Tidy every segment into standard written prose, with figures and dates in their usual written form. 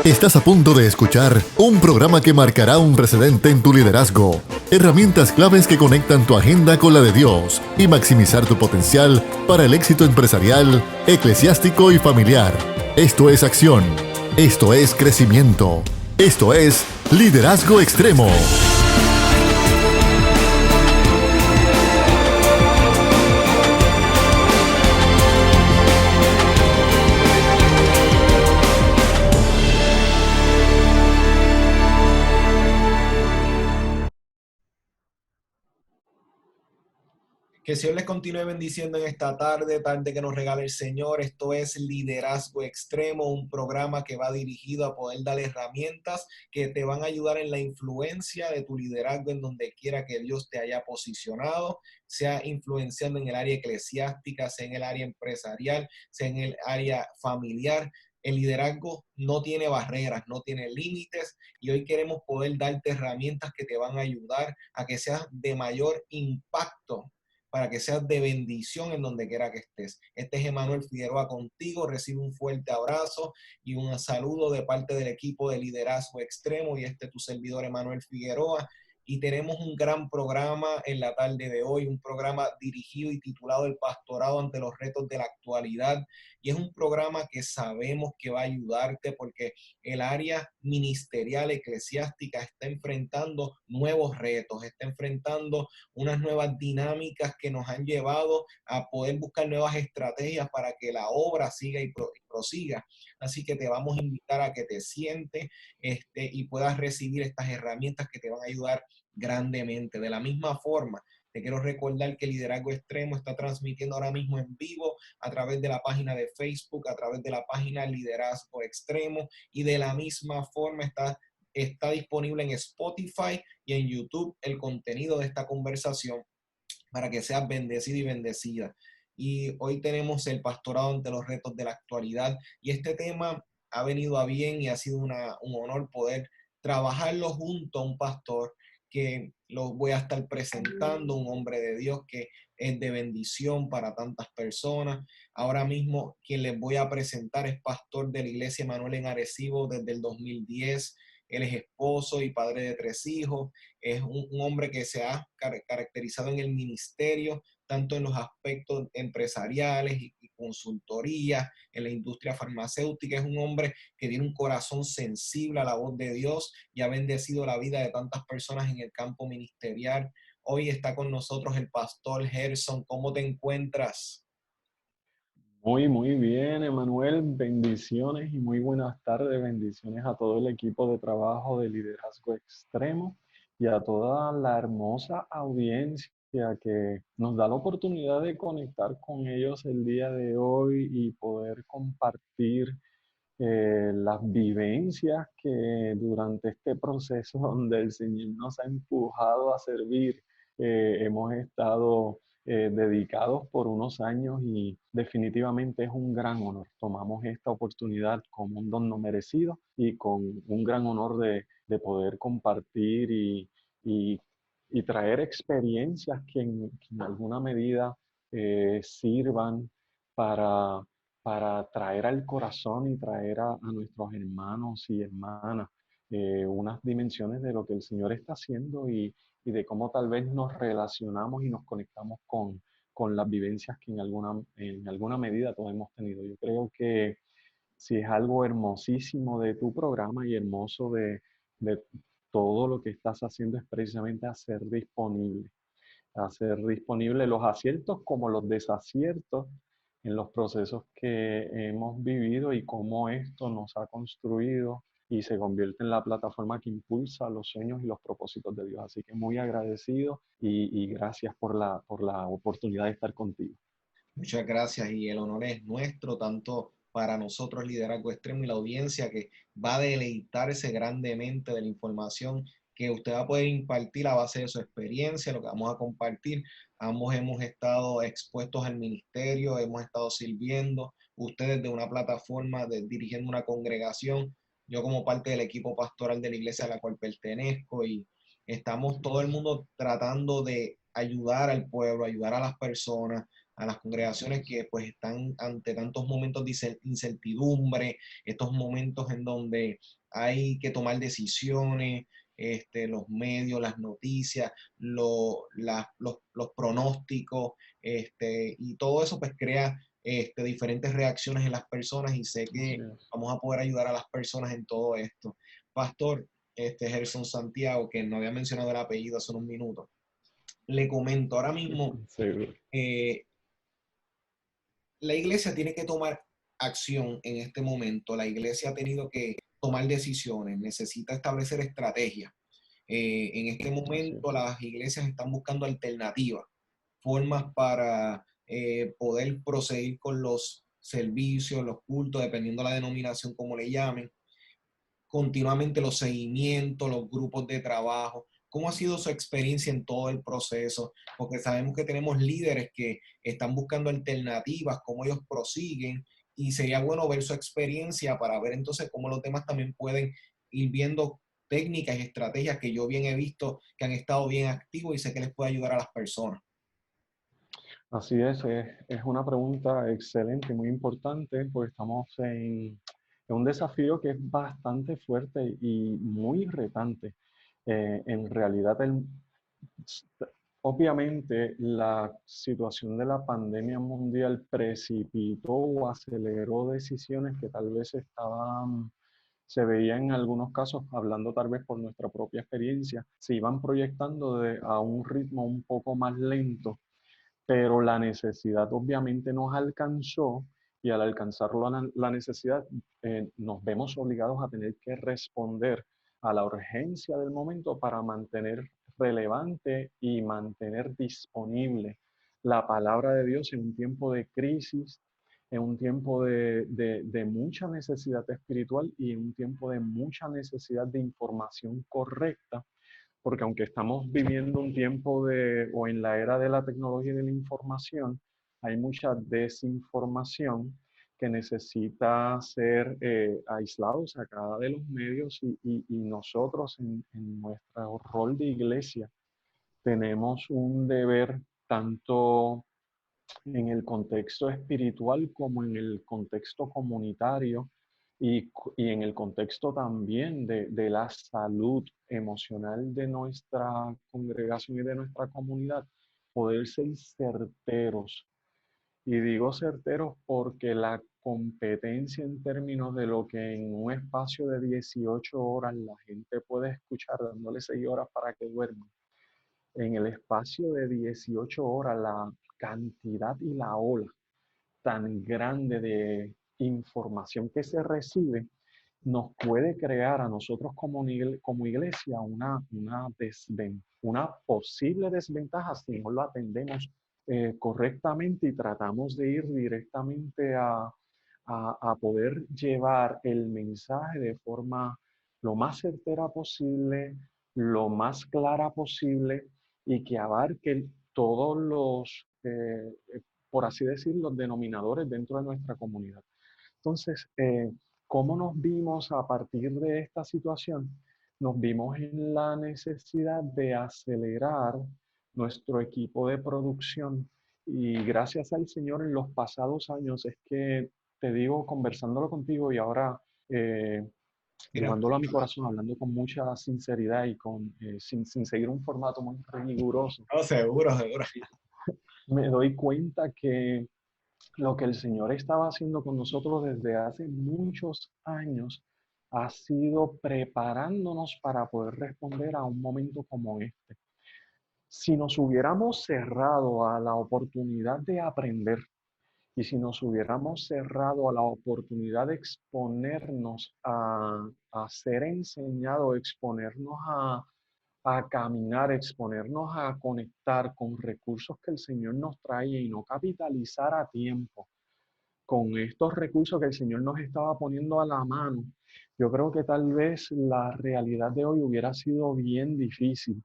Estás a punto de escuchar un programa que marcará un precedente en tu liderazgo. Herramientas claves que conectan tu agenda con la de Dios y maximizar tu potencial para el éxito empresarial, eclesiástico y familiar. Esto es acción. Esto es crecimiento. Esto es Liderazgo Extremo. Que el Señor les continúe bendiciendo en esta tarde que nos regala el Señor. Esto es Liderazgo Extremo, un programa que va dirigido a poder dar herramientas que te van a ayudar en la influencia de tu liderazgo en donde quiera que Dios te haya posicionado, sea influenciando en el área eclesiástica, sea en el área empresarial, sea en el área familiar. El liderazgo no tiene barreras, no tiene límites, y hoy queremos poder darte herramientas que te van a ayudar a que seas de mayor impacto, para que seas de bendición en donde quiera que estés. Este es Emanuel Figueroa contigo. Recibe un fuerte abrazo y un saludo de parte del equipo de Liderazgo Extremo, y tu servidor Emanuel Figueroa. Y tenemos un gran programa en la tarde de hoy, un programa dirigido y titulado El Pastorado ante los retos de la actualidad. Y es un programa que sabemos que va a ayudarte porque el área ministerial eclesiástica está enfrentando nuevos retos, está enfrentando unas nuevas dinámicas que nos han llevado a poder buscar nuevas estrategias para que la obra siga y prosiga. Así que te vamos a invitar a que te sientes y puedas recibir estas herramientas que te van a ayudar grandemente. De la misma forma, te quiero recordar que Liderazgo Extremo está transmitiendo ahora mismo en vivo a través de la página de Facebook, a través de la página Liderazgo Extremo, y de la misma forma está disponible en Spotify y en YouTube el contenido de esta conversación para que seas bendecido y bendecida. Y hoy tenemos el pastorado ante los retos de la actualidad, y este tema ha venido a bien y ha sido un honor poder trabajarlo junto a un pastor que lo voy a estar presentando, un hombre de Dios que es de bendición para tantas personas. Ahora mismo quien les voy a presentar es pastor de la Iglesia Emanuel en Arecibo desde el 2010. Él es esposo y padre de 3 hijos. Es un hombre que se ha caracterizado en el ministerio, tanto en los aspectos empresariales y consultoría, en la industria farmacéutica. Es un hombre que tiene un corazón sensible a la voz de Dios y ha bendecido la vida de tantas personas en el campo ministerial. Hoy está con nosotros el pastor Gerson. ¿Cómo te encuentras? Muy bien, Emanuel. Bendiciones y muy buenas tardes. Bendiciones a todo el equipo de trabajo de Liderazgo Extremo y a toda la hermosa audiencia que nos da la oportunidad de conectar con ellos el día de hoy y poder compartir las vivencias que durante este proceso donde el Señor nos ha empujado a servir, hemos estado dedicados por unos años, y definitivamente es un gran honor. Tomamos esta oportunidad como un don no merecido y con un gran honor de poder compartir y, y traer experiencias que en alguna medida sirvan para traer al corazón y traer a nuestros hermanos y hermanas unas dimensiones de lo que el Señor está haciendo, y de cómo tal vez nos relacionamos y nos conectamos con las vivencias que en alguna medida todos hemos tenido. Yo creo que si es algo hermosísimo de tu programa y hermoso de todo lo que estás haciendo, es precisamente hacer disponible los aciertos como los desaciertos en los procesos que hemos vivido y cómo esto nos ha construido y se convierte en la plataforma que impulsa los sueños y los propósitos de Dios. Así que muy agradecido y gracias por la oportunidad de estar contigo. Muchas gracias, y el honor es nuestro, tanto para nosotros Liderazgo Extremo y la audiencia, que va a deleitarse grandemente de la información que usted va a poder impartir a base de su experiencia, lo que vamos a compartir. Ambos hemos estado expuestos al ministerio, hemos estado sirviendo, ustedes de una plataforma, dirigiendo una congregación, yo como parte del equipo pastoral de la iglesia a la cual pertenezco, y estamos todo el mundo tratando de ayudar al pueblo, ayudar a las personas a las congregaciones que pues están ante tantos momentos de incertidumbre, estos momentos en donde hay que tomar decisiones, los medios, las noticias, los pronósticos, y todo eso pues crea diferentes reacciones en las personas y sé Así que es. vamos a poder ayudar a las personas en todo esto. Pastor, Gerson Santiago, que no había mencionado el apellido hace unos minutos, le comento, ahora mismo Seguro. eh, la iglesia tiene que tomar acción en este momento, la iglesia ha tenido que tomar decisiones, necesita establecer estrategias. En este Así momento es. las iglesias están buscando alternativas, formas para poder proseguir con los servicios, los cultos, dependiendo de la denominación como le llamen, continuamente los seguimientos, los grupos de trabajo. ¿Cómo ha sido su experiencia en todo el proceso? Porque sabemos que tenemos líderes que están buscando alternativas, cómo ellos prosiguen, y sería bueno ver su experiencia para ver entonces cómo los demás también pueden ir viendo técnicas y estrategias que yo bien he visto que han estado bien activos y sé que les puede ayudar a las personas. Así es una pregunta excelente y muy importante porque estamos en un desafío que es bastante fuerte y muy retante. En realidad, obviamente, la situación de la pandemia mundial precipitó o aceleró decisiones que tal vez se veían en algunos casos, hablando tal vez por nuestra propia experiencia, se iban proyectando a un ritmo un poco más lento, pero la necesidad obviamente nos alcanzó y al alcanzar la necesidad nos vemos obligados a tener que responder a la urgencia del momento para mantener relevante y mantener disponible la palabra de Dios en un tiempo de crisis, en un tiempo de mucha necesidad espiritual y en un tiempo de mucha necesidad de información correcta, porque aunque estamos viviendo un tiempo o en la era de la tecnología y de la información, hay mucha desinformación que necesita ser aislado, sacada de los medios y nosotros en nuestro rol de iglesia tenemos un deber tanto en el contexto espiritual como en el contexto comunitario y en el contexto también de la salud emocional de nuestra congregación y de nuestra comunidad, poder ser certeros. Y digo certeros porque la competencia en términos de lo que en un espacio de 18 horas la gente puede escuchar, dándole 6 horas para que duerman, en el espacio de 18 horas, la cantidad y la ola tan grande de información que se recibe nos puede crear a nosotros como iglesia una posible desventaja si no lo atendemos correctamente y tratamos de ir directamente a poder llevar el mensaje de forma lo más certera posible, lo más clara posible y que abarque todos por así decirlo, denominadores dentro de nuestra comunidad. Entonces, ¿cómo nos vimos a partir de esta situación? Nos vimos en la necesidad de acelerar nuestro equipo de producción y gracias al Señor en los pasados años es que te digo, conversándolo contigo y ahora Mira, llevándolo a mi corazón, hablando con mucha sinceridad y sin seguir un formato muy riguroso, no, seguro, seguro. me doy cuenta que lo que el Señor estaba haciendo con nosotros desde hace muchos años ha sido preparándonos para poder responder a un momento como este. Si nos hubiéramos cerrado a la oportunidad de aprender y si nos hubiéramos cerrado a la oportunidad de exponernos a ser enseñado, exponernos a caminar, exponernos a conectar con recursos que el Señor nos trae y no capitalizar a tiempo con estos recursos que el Señor nos estaba poniendo a la mano, yo creo que tal vez la realidad de hoy hubiera sido bien difícil.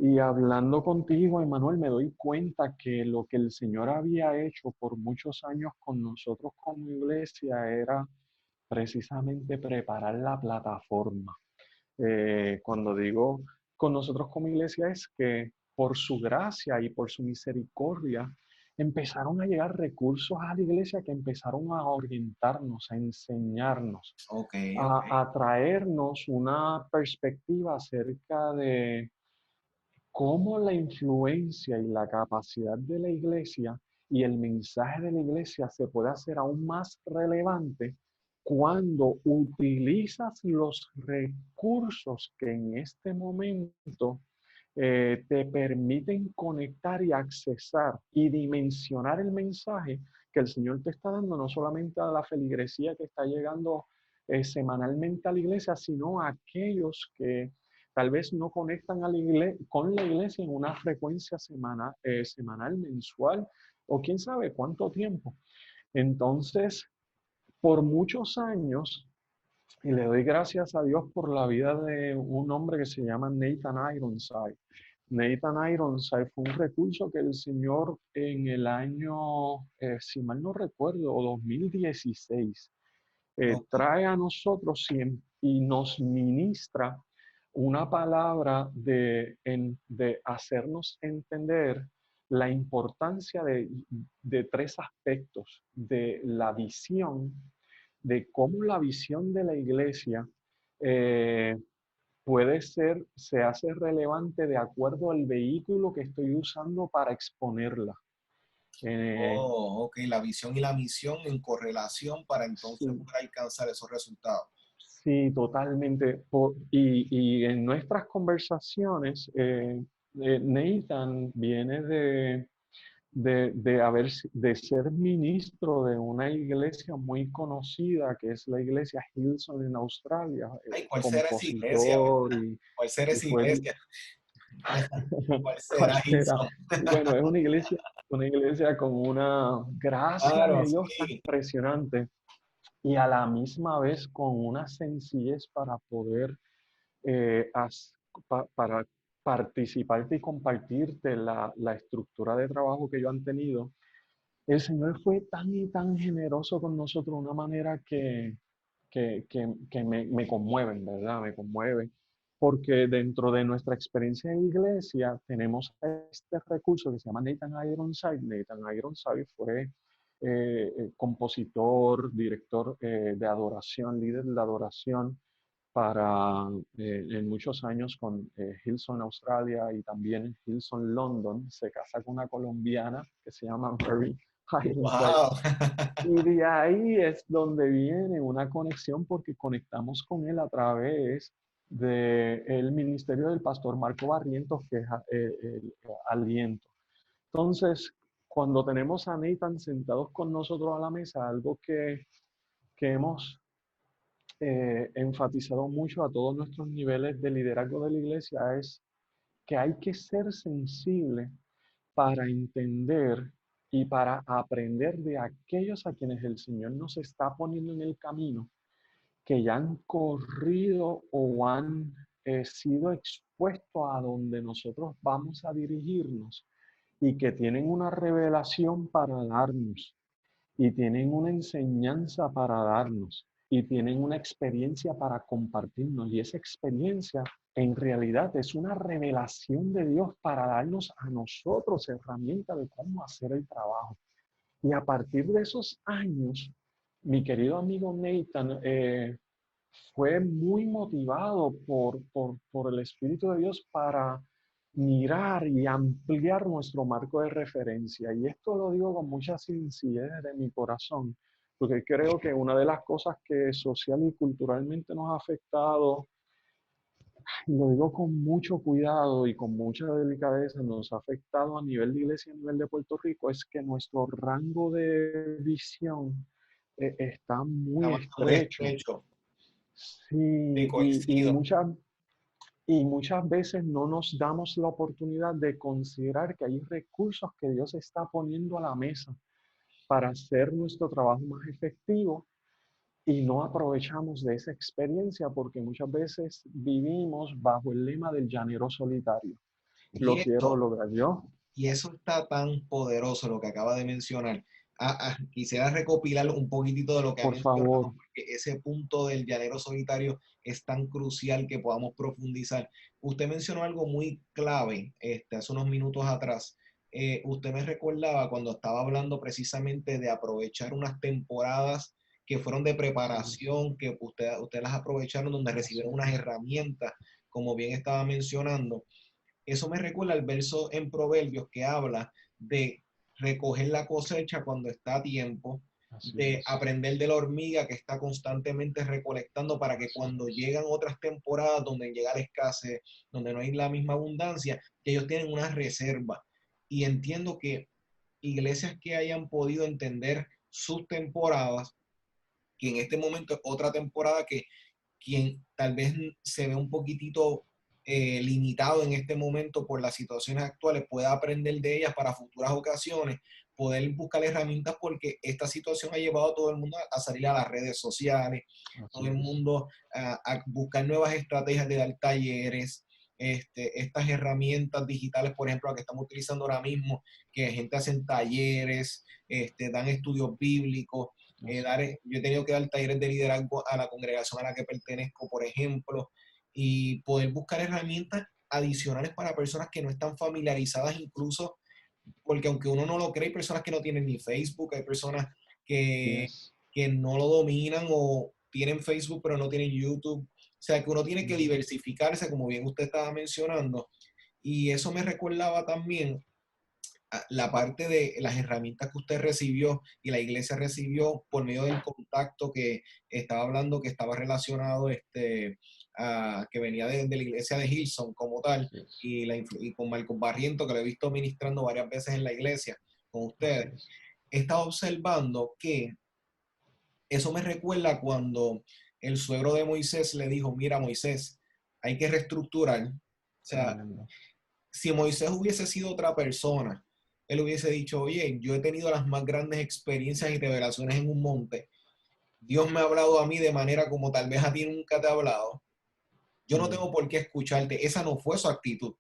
Y hablando contigo, Emanuel, me doy cuenta que lo que el Señor había hecho por muchos años con nosotros como iglesia era precisamente preparar la plataforma. Cuando digo con nosotros como iglesia es que por su gracia y por su misericordia, empezaron a llegar recursos a la iglesia que empezaron a orientarnos, a enseñarnos, Ok, ok. a traernos una perspectiva acerca de cómo la influencia y la capacidad de la iglesia y el mensaje de la iglesia se puede hacer aún más relevante cuando utilizas los recursos que en este momento te permiten conectar y accesar y dimensionar el mensaje que el Señor te está dando, no solamente a la feligresía que está llegando semanalmente a la iglesia, sino a aquellos que tal vez no conectan a con la iglesia en una frecuencia semanal, mensual, o quién sabe cuánto tiempo. Entonces, por muchos años, y le doy gracias a Dios por la vida de un hombre que se llama Nathan Ironside. Nathan Ironside fue un recurso que el Señor en el año, si mal no recuerdo, 2016, Ok. trae a nosotros y nos ministra una palabra de hacernos entender la importancia de tres aspectos, de la visión, de cómo la visión de la iglesia eh, se hace relevante de acuerdo al vehículo que estoy usando para exponerla. Eh, Oh, ok, la visión y la misión en correlación para entonces sí, poder alcanzar esos resultados. Sí, totalmente. Y en nuestras conversaciones, Nathan viene de ser ministro de una iglesia muy conocida, que es la iglesia Hillsong en Australia, Ay, ¿cuál será esa iglesia, compositor verdad? ¿Cuál será y esa fue iglesia? ¿Cuál ¿Cuál será, será? Hilson? Bueno, es una iglesia con una gracia Claro, de Dios tan sí. impresionante y a la misma vez con una sencillez para poder eh, as- para participarte y compartirte la estructura de trabajo que ellos han tenido. El Señor fue tan y tan generoso con nosotros de una manera que me conmueve, en verdad, me conmueve, porque dentro de nuestra experiencia en iglesia tenemos este recurso que se llama Nathan Ironside. Nathan Ironside fue compositor, director de adoración, líder de adoración para en muchos años con Hillsong Australia y también en Hillsong London. Se casa con una colombiana que se llama Mary Ironside. Wow. Y de ahí es donde viene una conexión porque conectamos con él a través del ministerio del pastor Marco Barrientos, que es el Aliento. Entonces, cuando tenemos a Nathan sentados con nosotros a la mesa, algo que hemos enfatizado mucho a todos nuestros niveles de liderazgo de la iglesia es que hay que ser sensible para entender y para aprender de aquellos a quienes el Señor nos está poniendo en el camino, que ya han corrido o han sido expuestos a donde nosotros vamos a dirigirnos y que tienen una revelación para darnos y tienen una enseñanza para darnos y tienen una experiencia para compartirnos. Y esa experiencia en realidad es una revelación de Dios para darnos a nosotros herramientas de cómo hacer el trabajo. Y a partir de esos años, mi querido amigo Nathan fue muy motivado por el Espíritu de Dios para mirar y ampliar nuestro marco de referencia. Y esto lo digo con mucha sinceridad de mi corazón, porque creo que una de las cosas que social y culturalmente nos ha afectado, y lo digo con mucho cuidado y con mucha delicadeza, nos ha afectado a nivel de iglesia, a nivel de Puerto Rico, es que nuestro rango de visión está muy Está muy estrecho. estrecho. Sí, Sí, coincido. y muchas veces no nos damos la oportunidad de considerar que hay recursos que Dios está poniendo a la mesa para hacer nuestro trabajo más efectivo y no aprovechamos de esa experiencia porque muchas veces vivimos bajo el lema del llanero solitario. Y Lo quiero esto, lograr yo, y eso está tan poderoso lo que acaba de mencionar. Quisiera recopilar un poquitito de lo que ha por mencionado, favor. porque ese punto del llanero solitario es tan crucial que podamos profundizar. Usted mencionó algo muy clave hace unos minutos atrás, usted me recordaba cuando estaba hablando precisamente de aprovechar unas temporadas que fueron de preparación, que usted las aprovecharon donde recibieron unas herramientas, como bien estaba mencionando. Eso me recuerda al verso en Proverbios que habla de recoger la cosecha cuando está a tiempo, Así de es. aprender de la hormiga que está constantemente recolectando para que Así cuando es. llegan otras temporadas donde llega la escasez, donde no hay la misma abundancia, que ellos tienen una reserva. Y entiendo que iglesias que hayan podido entender sus temporadas, que en este momento es otra temporada que quien tal vez se ve un poquitito limitado en este momento por las situaciones actuales pueda aprender de ellas para futuras ocasiones, poder buscar herramientas porque esta situación ha llevado a todo el mundo a salir a las redes sociales, Así todo el es. mundo a buscar nuevas estrategias de dar talleres, estas herramientas digitales, por ejemplo, las que estamos utilizando ahora mismo, que gente hace talleres, dan estudios bíblicos, Así yo he tenido que dar talleres de liderazgo a la congregación a la que pertenezco, por ejemplo, y poder buscar herramientas adicionales para personas que no están familiarizadas incluso, porque aunque uno no lo cree, hay personas que no tienen ni Facebook, hay personas que, es. que no lo dominan o tienen Facebook pero no tienen YouTube. O sea que uno tiene que Ujú. diversificarse, como bien usted estaba mencionando. Y eso me recordaba también la parte de las herramientas que usted recibió y la iglesia recibió por medio del contacto que estaba hablando, que estaba relacionado, que venía de la iglesia de Hillsong como tal, Así es. y con Marcos Barriento, que lo he visto ministrando varias veces en la iglesia con Así ustedes. es. He estado observando que eso me recuerda cuando el suegro de Moisés le dijo, mira Moisés, hay que reestructurar. O sea, Tremendo. si Moisés hubiese sido otra persona, él hubiese dicho, oye, yo he tenido las más grandes experiencias y revelaciones en un monte. Dios me ha hablado a mí de manera como tal vez a ti nunca te ha hablado. Yo no Mm. tengo por qué escucharte. Esa no fue su actitud,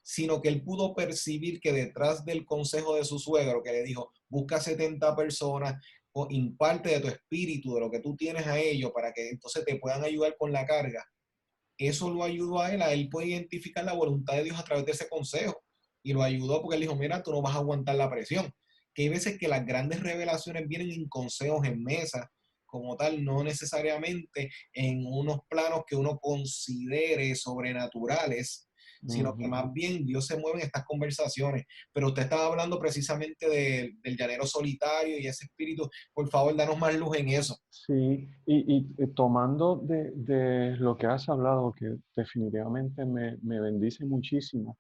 sino que él pudo percibir que detrás del consejo de su suegro, que le dijo, busca 70 personas o imparte de tu espíritu, de lo que tú tienes a ellos, para que entonces te puedan ayudar con la carga. Eso lo ayudó a él puede identificar la voluntad de Dios a través de ese consejo. Y lo ayudó porque él dijo, mira, tú no vas a aguantar la presión. Que hay veces que las grandes revelaciones vienen en consejos, en mesa, como tal, no necesariamente en unos planos que uno considere sobrenaturales, sino que Ujú. más bien Dios se mueve en estas conversaciones. Pero usted estaba hablando precisamente del llanero solitario y ese espíritu. Por favor, danos más luz en eso. Sí, tomando de lo que has hablado, que definitivamente me bendice muchísimo,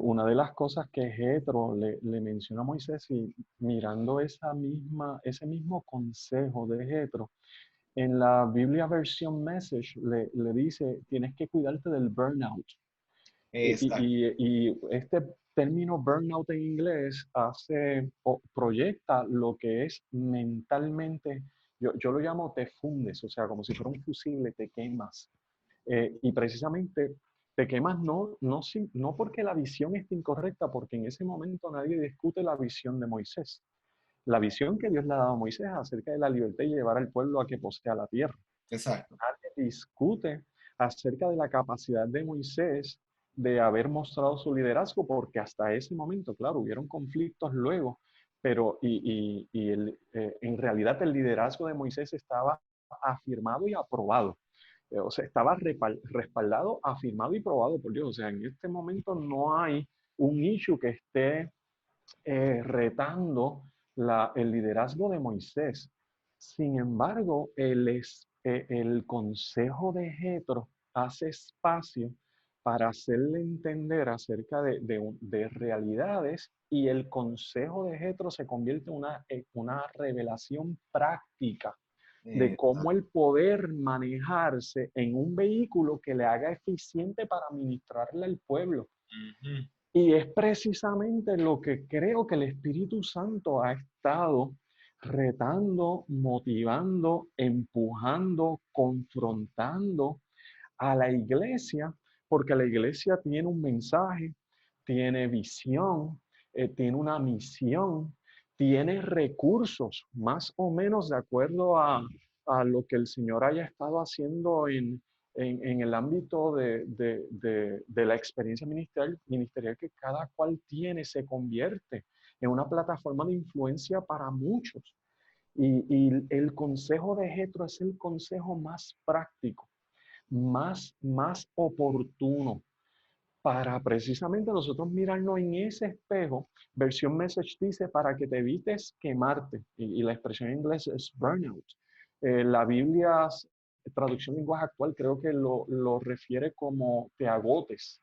una de las cosas que Jetro le menciona a Moisés y mirando ese mismo consejo de Jetro, en la Biblia versión Message le dice, tienes que cuidarte del burnout. Exacto. Y este término burnout en inglés hace o proyecta lo que es mentalmente, yo lo llamo te fundes, o sea, como si fuera un fusible, te quemas. Y precisamente te quemas no porque la visión esté incorrecta, porque en ese momento nadie discute la visión de Moisés. La visión que Dios le ha dado a Moisés acerca de la libertad y llevar al pueblo a que posea la tierra. Exacto. Nadie discute acerca de la capacidad de Moisés de haber mostrado su liderazgo, porque hasta ese momento, claro, hubieron conflictos luego, pero en realidad el liderazgo de Moisés estaba afirmado y aprobado. O sea, estaba respaldado, afirmado y probado por Dios. O sea, en este momento no hay un issue que esté retando el liderazgo de Moisés. Sin embargo, el consejo de Jetro hace espacio para hacerle entender acerca de realidades y el consejo de Jetro se convierte en una revelación práctica de cómo Exacto. el poder manejarse en un vehículo que le haga eficiente para ministrarle al pueblo. Ujú. Y es precisamente lo que creo que el Espíritu Santo ha estado retando, motivando, empujando, confrontando a la iglesia, porque la iglesia tiene un mensaje, tiene visión, tiene una misión, tiene recursos, más o menos de acuerdo a lo que el Señor haya estado haciendo en el ámbito de la experiencia ministerial que cada cual tiene, se convierte en una plataforma de influencia para muchos. Y el consejo de Jethro es el consejo más práctico, más oportuno para precisamente nosotros mirarnos en ese espejo. Versión Message dice, para que te evites quemarte, y la expresión en inglés es burnout. La Biblia, traducción lenguaje actual, creo que lo refiere como te agotes.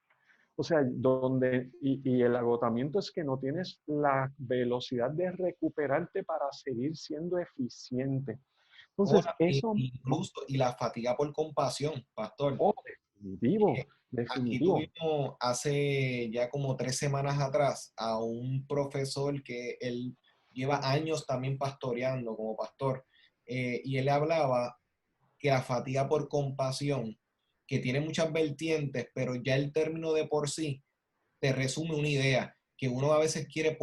O sea, y el agotamiento es que no tienes la velocidad de recuperarte para seguir siendo eficiente. Entonces, eso, Incluso, y la fatiga por compasión, pastor. oh, definitivo, Aquí definitivo. tuvimos hace ya como 3 semanas atrás a un profesor que él lleva años también pastoreando como pastor, y él hablaba que la fatiga por compasión, que tiene muchas vertientes, pero ya el término de por sí te resume una idea, que uno a veces quiere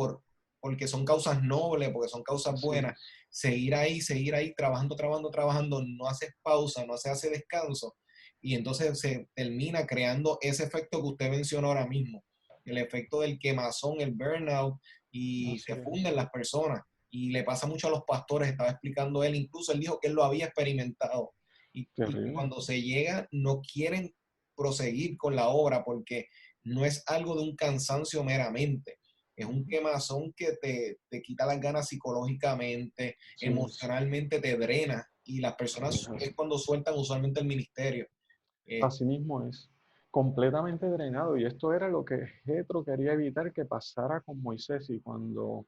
porque son causas nobles, porque son causas Así buenas, es. seguir ahí, trabajando, trabajando, trabajando, no haces pausa, no se hace descanso, y entonces se termina creando ese efecto que usted mencionó ahora mismo, el efecto del quemazón, el burnout, y Así se es. funden las personas, y le pasa mucho a los pastores, estaba explicando él, incluso él dijo que él lo había experimentado, y que Terrible. cuando se llega no quieren proseguir con la obra porque no es algo de un cansancio meramente, es un quemazón que te quita las ganas psicológicamente, Así es. emocionalmente te drena y las Es personas es así. cuando sueltan usualmente el ministerio. Eh, Así mismo es. Completamente drenado. Y esto era lo que Jetro quería evitar que pasara con Moisés. Y cuando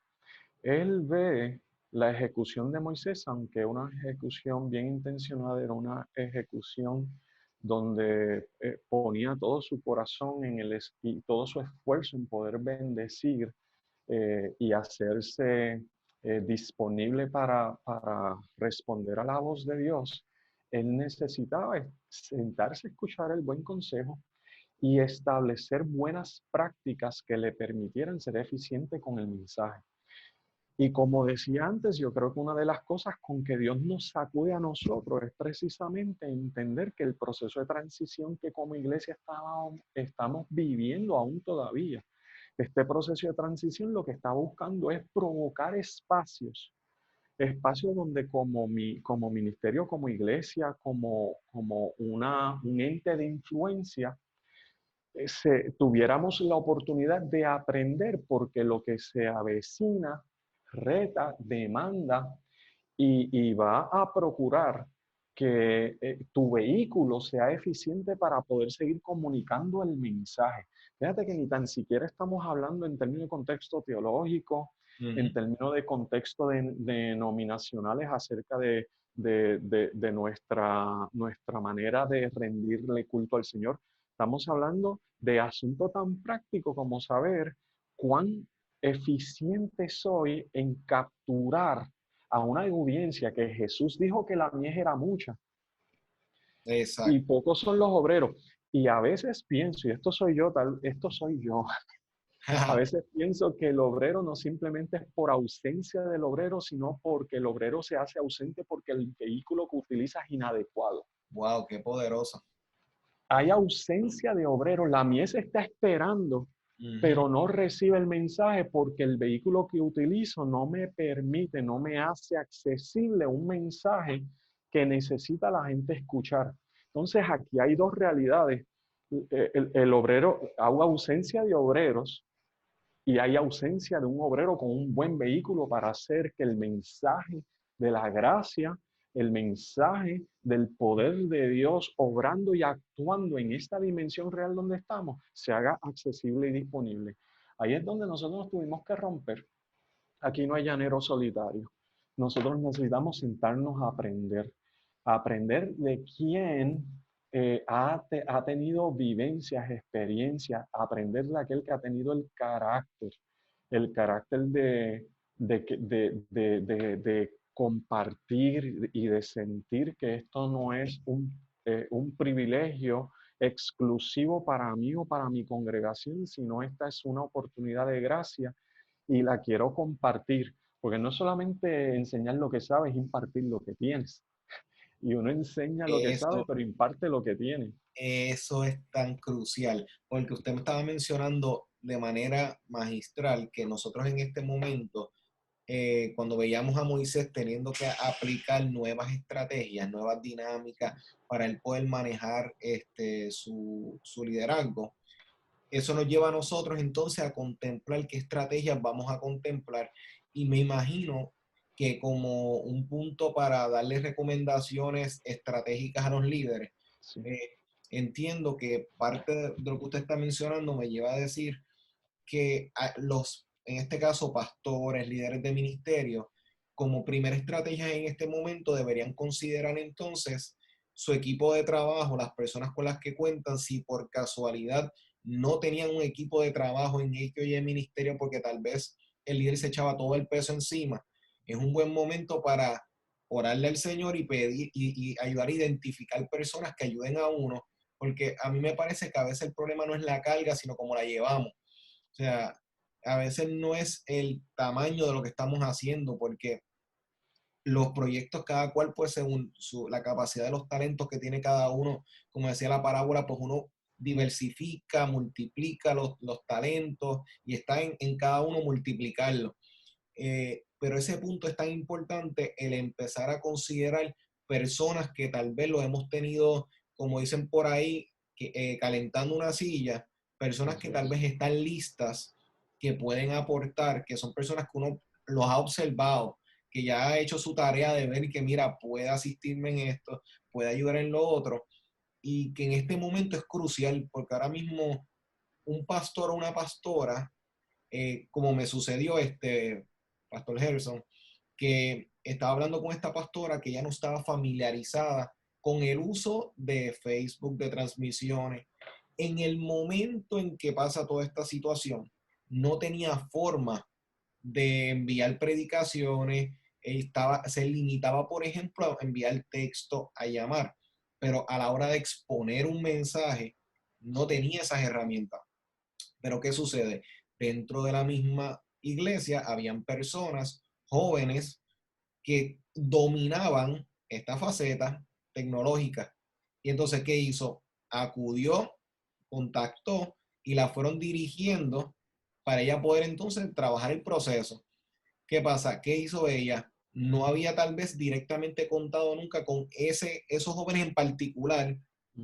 él ve la ejecución de Moisés, aunque una ejecución bien intencionada, era una ejecución donde ponía todo su corazón y todo su esfuerzo en poder bendecir y hacerse disponible para responder a la voz de Dios. Él necesitaba sentarse a escuchar el buen consejo y establecer buenas prácticas que le permitieran ser eficiente con el mensaje. Y como decía antes, yo creo que una de las cosas con que Dios nos sacude a nosotros es precisamente entender que el proceso de transición que como iglesia estamos viviendo aún todavía, este proceso de transición lo que está buscando es provocar espacios donde como ministerio, como iglesia, como un ente de influencia, tuviéramos la oportunidad de aprender porque lo que se avecina, reta, demanda y va a procurar que tu vehículo sea eficiente para poder seguir comunicando el mensaje. Fíjate que ni tan siquiera estamos hablando en términos de contexto teológico, en Ujú. términos de contexto denominacionales acerca de nuestra manera de rendirle culto al Señor. Estamos hablando de asuntos tan prácticos como saber cuán eficiente soy en capturar a una audiencia que Jesús dijo que la mies era mucha y Exacto. pocos son los obreros. Y a veces pienso, y esto soy yo, a veces pienso que el obrero no simplemente es por ausencia del obrero, sino porque el obrero se hace ausente porque el vehículo que utiliza es inadecuado. Wow, qué poderoso. Hay ausencia de obrero, la mies está esperando, Ujú. pero no recibe el mensaje porque el vehículo que utilizo no me permite, no me hace accesible un mensaje que necesita la gente escuchar. Entonces aquí hay dos realidades. El obrero, hay ausencia de obreros y hay ausencia de un obrero con un buen vehículo para hacer que el mensaje de la gracia, el mensaje del poder de Dios obrando y actuando en esta dimensión real donde estamos, se haga accesible y disponible. Ahí es donde nosotros nos tuvimos que romper. Aquí no hay llanero solitario. Nosotros necesitamos sentarnos a aprender de quién ha tenido vivencias, experiencias, aprender de aquel que ha tenido el carácter de compartir y de sentir que esto no es un privilegio exclusivo para mí o para mi congregación, sino esta es una oportunidad de gracia y la quiero compartir, porque no solamente enseñar lo que sabes, es impartir lo que tienes. y uno enseña lo que sabe, Eso, pero imparte lo que tiene. eso es tan crucial, porque usted me estaba mencionando de manera magistral que nosotros en este momento, cuando veíamos a Moisés teniendo que aplicar nuevas estrategias, nuevas dinámicas para él poder manejar su liderazgo, eso nos lleva a nosotros entonces a contemplar qué estrategias vamos a contemplar. Y me imagino que como un punto para darle recomendaciones estratégicas a los líderes, Sí, eh, entiendo que parte de lo que usted está mencionando me lleva a decir que en este caso, pastores, líderes de ministerio, como primera estrategia en este momento deberían considerar entonces su equipo de trabajo, las personas con las que cuentan, si por casualidad no tenían un equipo de trabajo en X y en ministerio porque tal vez el líder se echaba todo el peso encima. Es un buen momento para orarle al Señor y pedir y ayudar a identificar personas que ayuden a uno, porque a mí me parece que a veces el problema no es la carga, sino cómo la llevamos. O sea, a veces no es el tamaño de lo que estamos haciendo, porque los proyectos, cada cual, pues según la capacidad de los talentos que tiene cada uno, como decía la parábola, pues uno diversifica, multiplica los talentos y está en cada uno multiplicarlo. Pero ese punto es tan importante, el empezar a considerar personas que tal vez lo hemos tenido, como dicen por ahí, calentando una silla, personas que eso tal es. vez están listas, que pueden aportar, que son personas que uno los ha observado, que ya ha hecho su tarea de ver que, mira, puede asistirme en esto, puede ayudar en lo otro, y que en este momento es crucial, porque ahora mismo un pastor o una pastora, como me sucedió Pastor Harrison, que estaba hablando con esta pastora que ya no estaba familiarizada con el uso de Facebook, de transmisiones. En el momento en que pasa toda esta situación, no tenía forma de enviar predicaciones, se limitaba, por ejemplo, a enviar texto, a llamar, pero a la hora de exponer un mensaje, no tenía esas herramientas. Pero ¿qué sucede? Dentro de la misma iglesia habían personas jóvenes que dominaban esta faceta tecnológica. Y entonces, ¿qué hizo? Acudió, contactó y la fueron dirigiendo para ella poder entonces trabajar el proceso. ¿Qué pasa? ¿Qué hizo ella? No había tal vez directamente contado nunca con esos jóvenes en particular,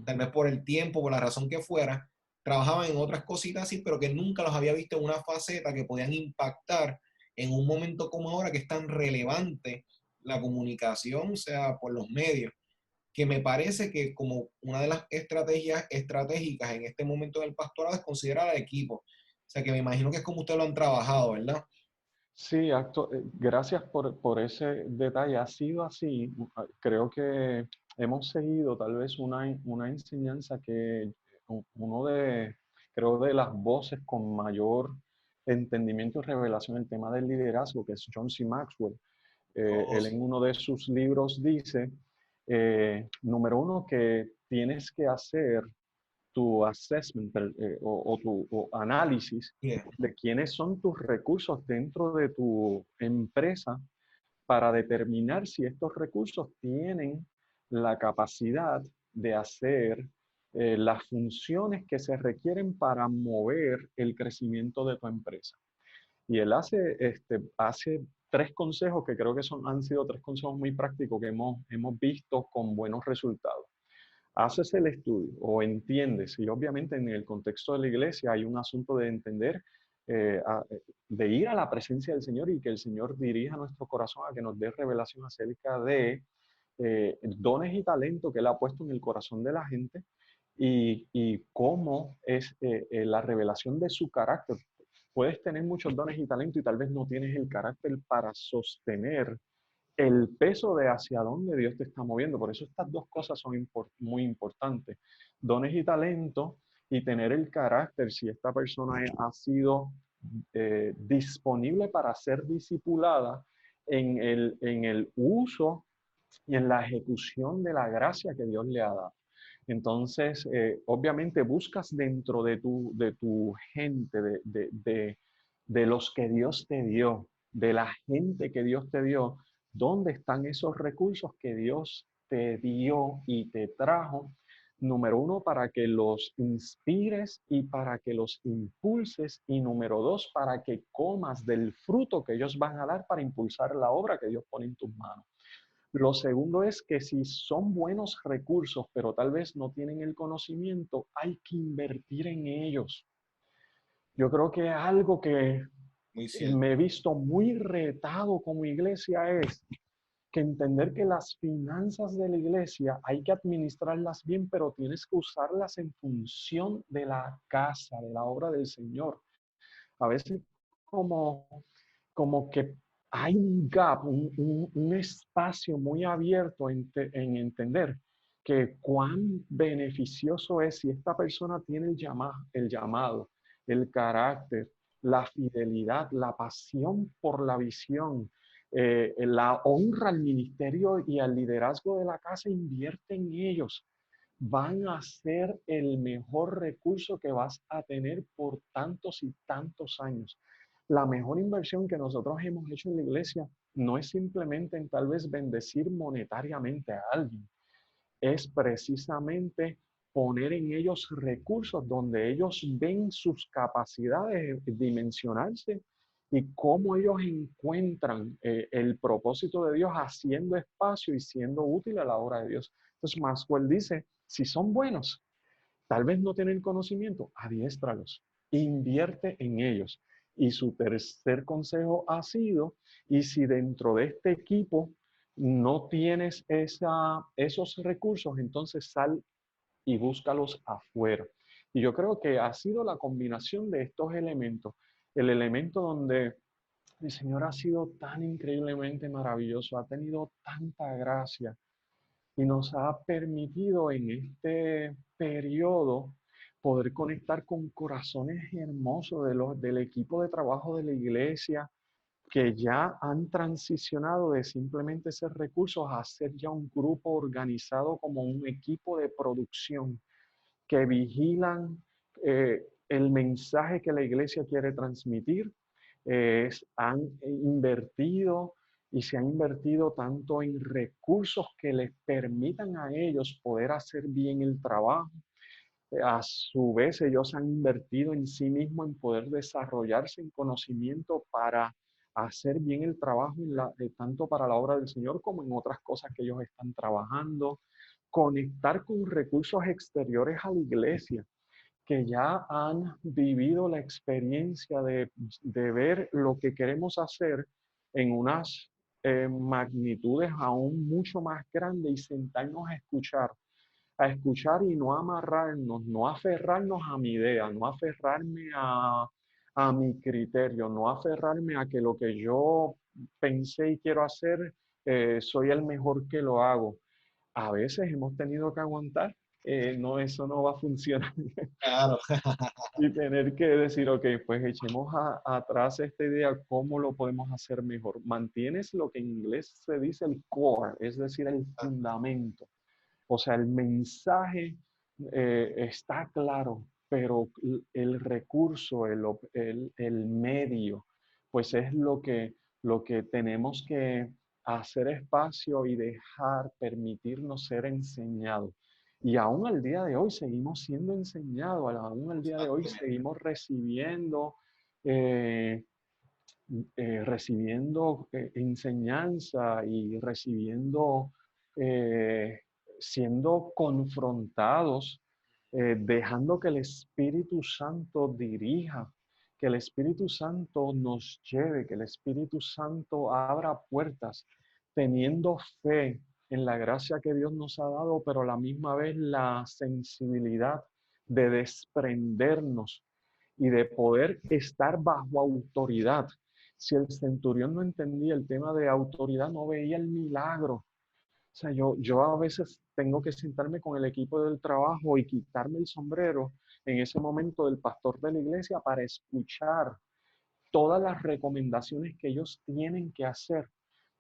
tal vez por el tiempo, por la razón que fuera, trabajaban en otras cositas así, pero que nunca los había visto en una faceta que podían impactar en un momento como ahora que es tan relevante la comunicación, o sea, por los medios, que me parece que como una de las estrategias estratégicas en este momento del pastorado es considerar al equipo. O sea, que me imagino que es como ustedes lo han trabajado, ¿verdad? Sí, gracias por ese detalle. Ha sido así. Creo que hemos seguido tal vez una enseñanza que uno creo, de las voces con mayor entendimiento y revelación en el tema del liderazgo, que es John C. Maxwell. Oh, Él en uno de sus libros dice, número uno, que tienes que hacer tu assessment o tu análisis sí. de quiénes son tus recursos dentro de tu empresa para determinar si estos recursos tienen la capacidad de hacer las funciones que se requieren para mover el crecimiento de tu empresa. Y él hace tres consejos que creo que han sido tres consejos muy prácticos que hemos visto con buenos resultados. Haces el estudio o entiendes, y obviamente en el contexto de la iglesia hay un asunto de entender, de ir a la presencia del Señor y que el Señor dirija nuestro corazón a que nos dé revelación acerca de dones y talento que Él ha puesto en el corazón de la gente y cómo es la revelación de su carácter. Puedes tener muchos dones y talento y tal vez no tienes el carácter para sostener el peso de hacia dónde Dios te está moviendo. Por eso estas dos cosas son muy importantes. Dones y talento y tener el carácter, si esta persona ha sido disponible para ser discipulada en el uso y en la ejecución de la gracia que Dios le ha dado. Entonces, obviamente buscas dentro de tu gente, de los que Dios te dio, de la gente que Dios te dio, dónde están esos recursos que Dios te dio y te trajo, número uno, para que los inspires y para que los impulses, y número dos, para que comas del fruto que ellos van a dar para impulsar la obra que Dios pone en tus manos. Lo segundo es que si son buenos recursos, pero tal vez no tienen el conocimiento, hay que invertir en ellos. Yo creo que algo que Muy cierto. me he visto muy retado como iglesia es que entender que las finanzas de la iglesia hay que administrarlas bien, pero tienes que usarlas en función de la casa, de la obra del Señor. A veces como, como que hay un gap, un espacio muy abierto en entender que cuán beneficioso es si esta persona tiene el llamado, el carácter, la fidelidad, la pasión por la visión, la honra al ministerio y al liderazgo de la casa, invierte en ellos. Van a ser el mejor recurso que vas a tener por tantos y tantos años. La mejor inversión que nosotros hemos hecho en la iglesia no es simplemente en tal vez bendecir monetariamente a alguien, es precisamente poner en ellos recursos donde ellos ven sus capacidades dimensionarse y cómo ellos encuentran el propósito de Dios haciendo espacio y siendo útil a la obra de Dios. Entonces Maxwell dice, si son buenos, tal vez no tienen conocimiento, adiéstralos, invierte en ellos. Y su tercer consejo ha sido, y si dentro de este equipo no tienes esos recursos, entonces sal y búscalos afuera. Y yo creo que ha sido la combinación de estos elementos, el elemento donde el Señor ha sido tan increíblemente maravilloso, ha tenido tanta gracia, y nos ha permitido en este periodo poder conectar con corazones hermosos del equipo de trabajo de la iglesia que ya han transicionado de simplemente ser recursos a ser ya un grupo organizado como un equipo de producción que vigilan el mensaje que la iglesia quiere transmitir. Han invertido y se han invertido tanto en recursos que les permitan a ellos poder hacer bien el trabajo. A su vez, ellos han invertido en sí mismos en poder desarrollarse en conocimiento para hacer bien el trabajo tanto para la obra del Señor como en otras cosas que ellos están trabajando. Conectar con recursos exteriores a la iglesia que ya han vivido la experiencia de ver lo que queremos hacer en unas magnitudes aún mucho más grandes y sentarnos a escuchar y no amarrarnos, no aferrarnos a mi idea, no aferrarme a mi criterio, no aferrarme a que lo que yo pensé y quiero hacer, soy el mejor que lo hago. A veces hemos tenido que aguantar, no, eso no va a funcionar. Claro. Y tener que decir, ok, pues echemos atrás esta idea, ¿cómo lo podemos hacer mejor? Mantienes lo que en inglés se dice el core, es decir, el fundamento. O sea, el mensaje está claro, pero el recurso, el medio, pues es lo que tenemos que hacer espacio y dejar, permitirnos ser enseñados. Y aún al día de hoy seguimos siendo enseñados, aún al día de hoy seguimos recibiendo, eh, enseñanza y recibiendo, eh, siendo confrontados, dejando que el Espíritu Santo dirija, que el Espíritu Santo nos lleve, que el Espíritu Santo abra puertas, teniendo fe en la gracia que Dios nos ha dado, pero a la misma vez la sensibilidad de desprendernos y de poder estar bajo autoridad. Si el centurión no entendía el tema de autoridad, no veía el milagro. O sea, yo a veces tengo que sentarme con el equipo del trabajo y quitarme el sombrero en ese momento del pastor de la iglesia para escuchar todas las recomendaciones que ellos tienen que hacer,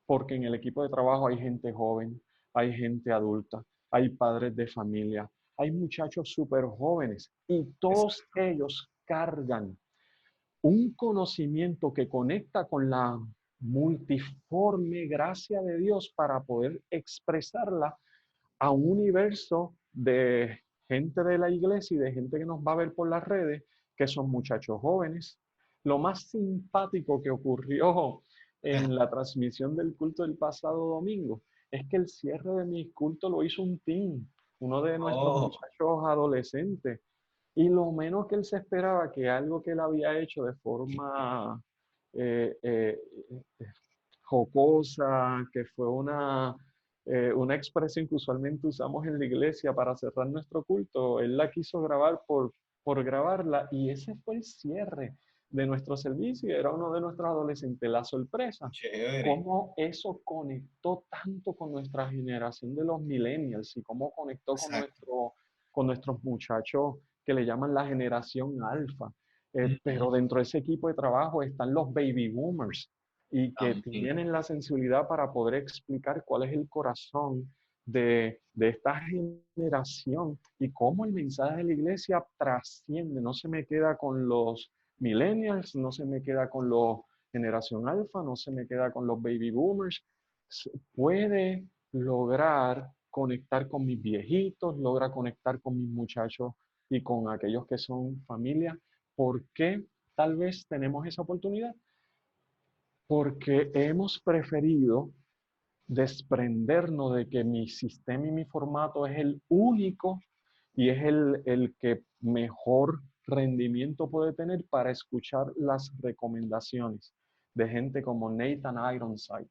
porque en el equipo de trabajo hay gente joven, hay gente adulta, hay padres de familia, hay muchachos súper jóvenes y todos ellos cargan un conocimiento que conecta con la multiforme gracia de Dios para poder expresarla a un universo de gente de la iglesia y de gente que nos va a ver por las redes, que son muchachos jóvenes. Lo más simpático que ocurrió en la transmisión del culto del pasado domingo es que el cierre de mi culto lo hizo un teen, uno de nuestros Oh, muchachos adolescentes. Y lo menos que él se esperaba que algo que él había hecho de forma eh, eh, eh, jocosa, que fue una expresión que usualmente usamos en la iglesia para cerrar nuestro culto, él la quiso grabar por grabarla y ese fue el cierre de nuestro servicio. Era uno de nuestros adolescentes. La sorpresa, chévere. cómo eso conectó tanto con nuestra generación de los millennials y cómo conectó Exacto. con nuestros muchachos que le llaman la generación alfa. Ujú. Pero dentro de ese equipo de trabajo están los baby boomers y que También. tienen la sensibilidad para poder explicar cuál es el corazón de esta generación y cómo el mensaje de la iglesia trasciende, no se me queda con los millennials, no se me queda con los generación alfa, no se me queda con los baby boomers, puede lograr conectar con mis viejitos, logra conectar con mis muchachos y con aquellos que son familia. ¿Por qué tal vez tenemos esa oportunidad? Porque hemos preferido desprendernos de que mi sistema y mi formato es el único y es el que mejor rendimiento puede tener para escuchar las recomendaciones de gente como Nathan Ironside,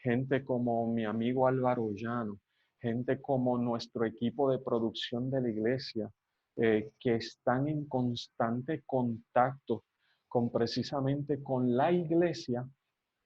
gente como mi amigo Álvaro Llano, gente como nuestro equipo de producción de la iglesia, que están en constante contacto con precisamente con la iglesia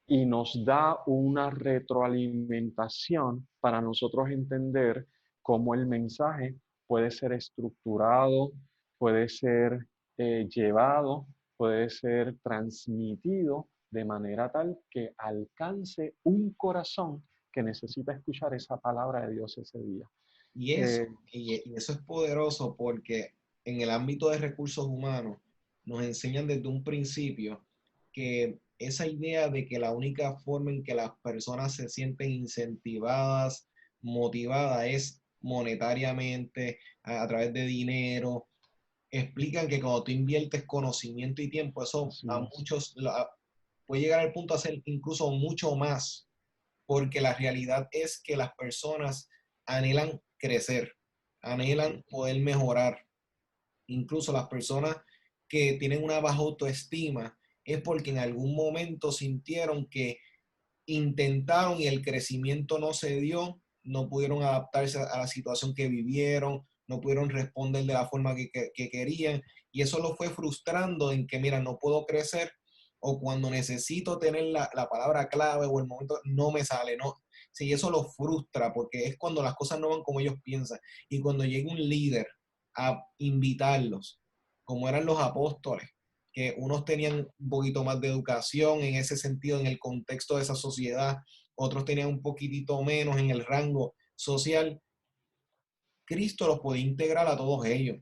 y nos da una retroalimentación para nosotros entender cómo el mensaje puede ser estructurado, puede ser llevado, puede ser transmitido de manera tal que alcance un corazón que necesita escuchar esa palabra de Dios ese día. Y eso, Eh, y eso es poderoso porque en el ámbito de recursos humanos nos enseñan desde un principio que esa idea de que la única forma en que las personas se sienten incentivadas, motivadas, es monetariamente, a través de dinero. Explican que cuando tú inviertes conocimiento y tiempo, eso así a es, muchos puede llegar al punto de hacer incluso mucho más, porque la realidad es que las personas anhelan crecer, así anhelan es. poder mejorar. Incluso las personas que tienen una baja autoestima es porque en algún momento sintieron que intentaron y el crecimiento no se dio, no pudieron adaptarse a la situación que vivieron, no pudieron responder de la forma que querían, y eso lo fue frustrando en que, mira, no puedo crecer, o cuando necesito tener la palabra clave o el momento, no me sale, no. Sí, eso lo frustra porque es cuando las cosas no van como ellos piensan. Y cuando llega un líder a invitarlos, como eran los apóstoles, que unos tenían un poquito más de educación en ese sentido, en el contexto de esa sociedad, otros tenían un poquitito menos en el rango social, Cristo los podía integrar a todos ellos.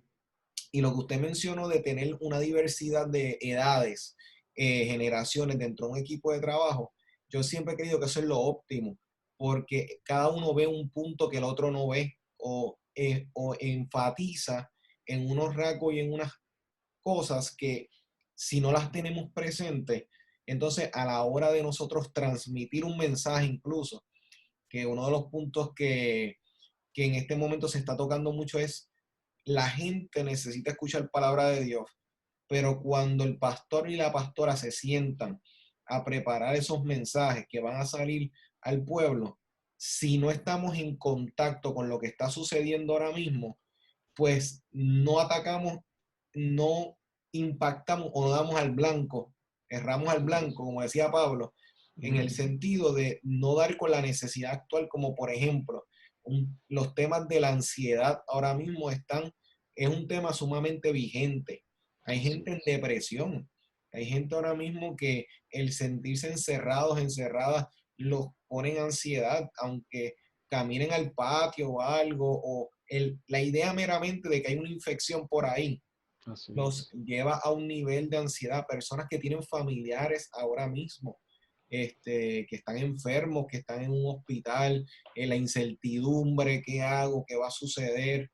Y lo que usted mencionó de tener una diversidad de edades, generaciones dentro de un equipo de trabajo, yo siempre he creído que eso es lo óptimo, porque cada uno ve un punto que el otro no ve o enfatiza en unos rasgos y en unas cosas que si no las tenemos presentes, entonces a la hora de nosotros transmitir un mensaje incluso, que uno de los puntos que en este momento se está tocando mucho es la gente necesita escuchar palabra de Dios, pero cuando el pastor y la pastora se sientan a preparar esos mensajes que van a salir al pueblo, si no estamos en contacto con lo que está sucediendo ahora mismo, pues no atacamos, no impactamos o no damos al blanco, erramos al blanco, como decía Pablo, en el sentido de no dar con la necesidad actual, como por ejemplo, los temas de la ansiedad ahora mismo es un tema sumamente vigente. Hay Así gente en es. depresión, hay gente ahora mismo que el sentirse encerrados, encerradas, los pone en ansiedad, aunque caminen al patio o algo, o la idea meramente de que hay una infección por ahí, Así los es. lleva a un nivel de ansiedad. Personas que tienen familiares ahora mismo, que están enfermos, que están en un hospital, la incertidumbre, qué hago, qué va a suceder.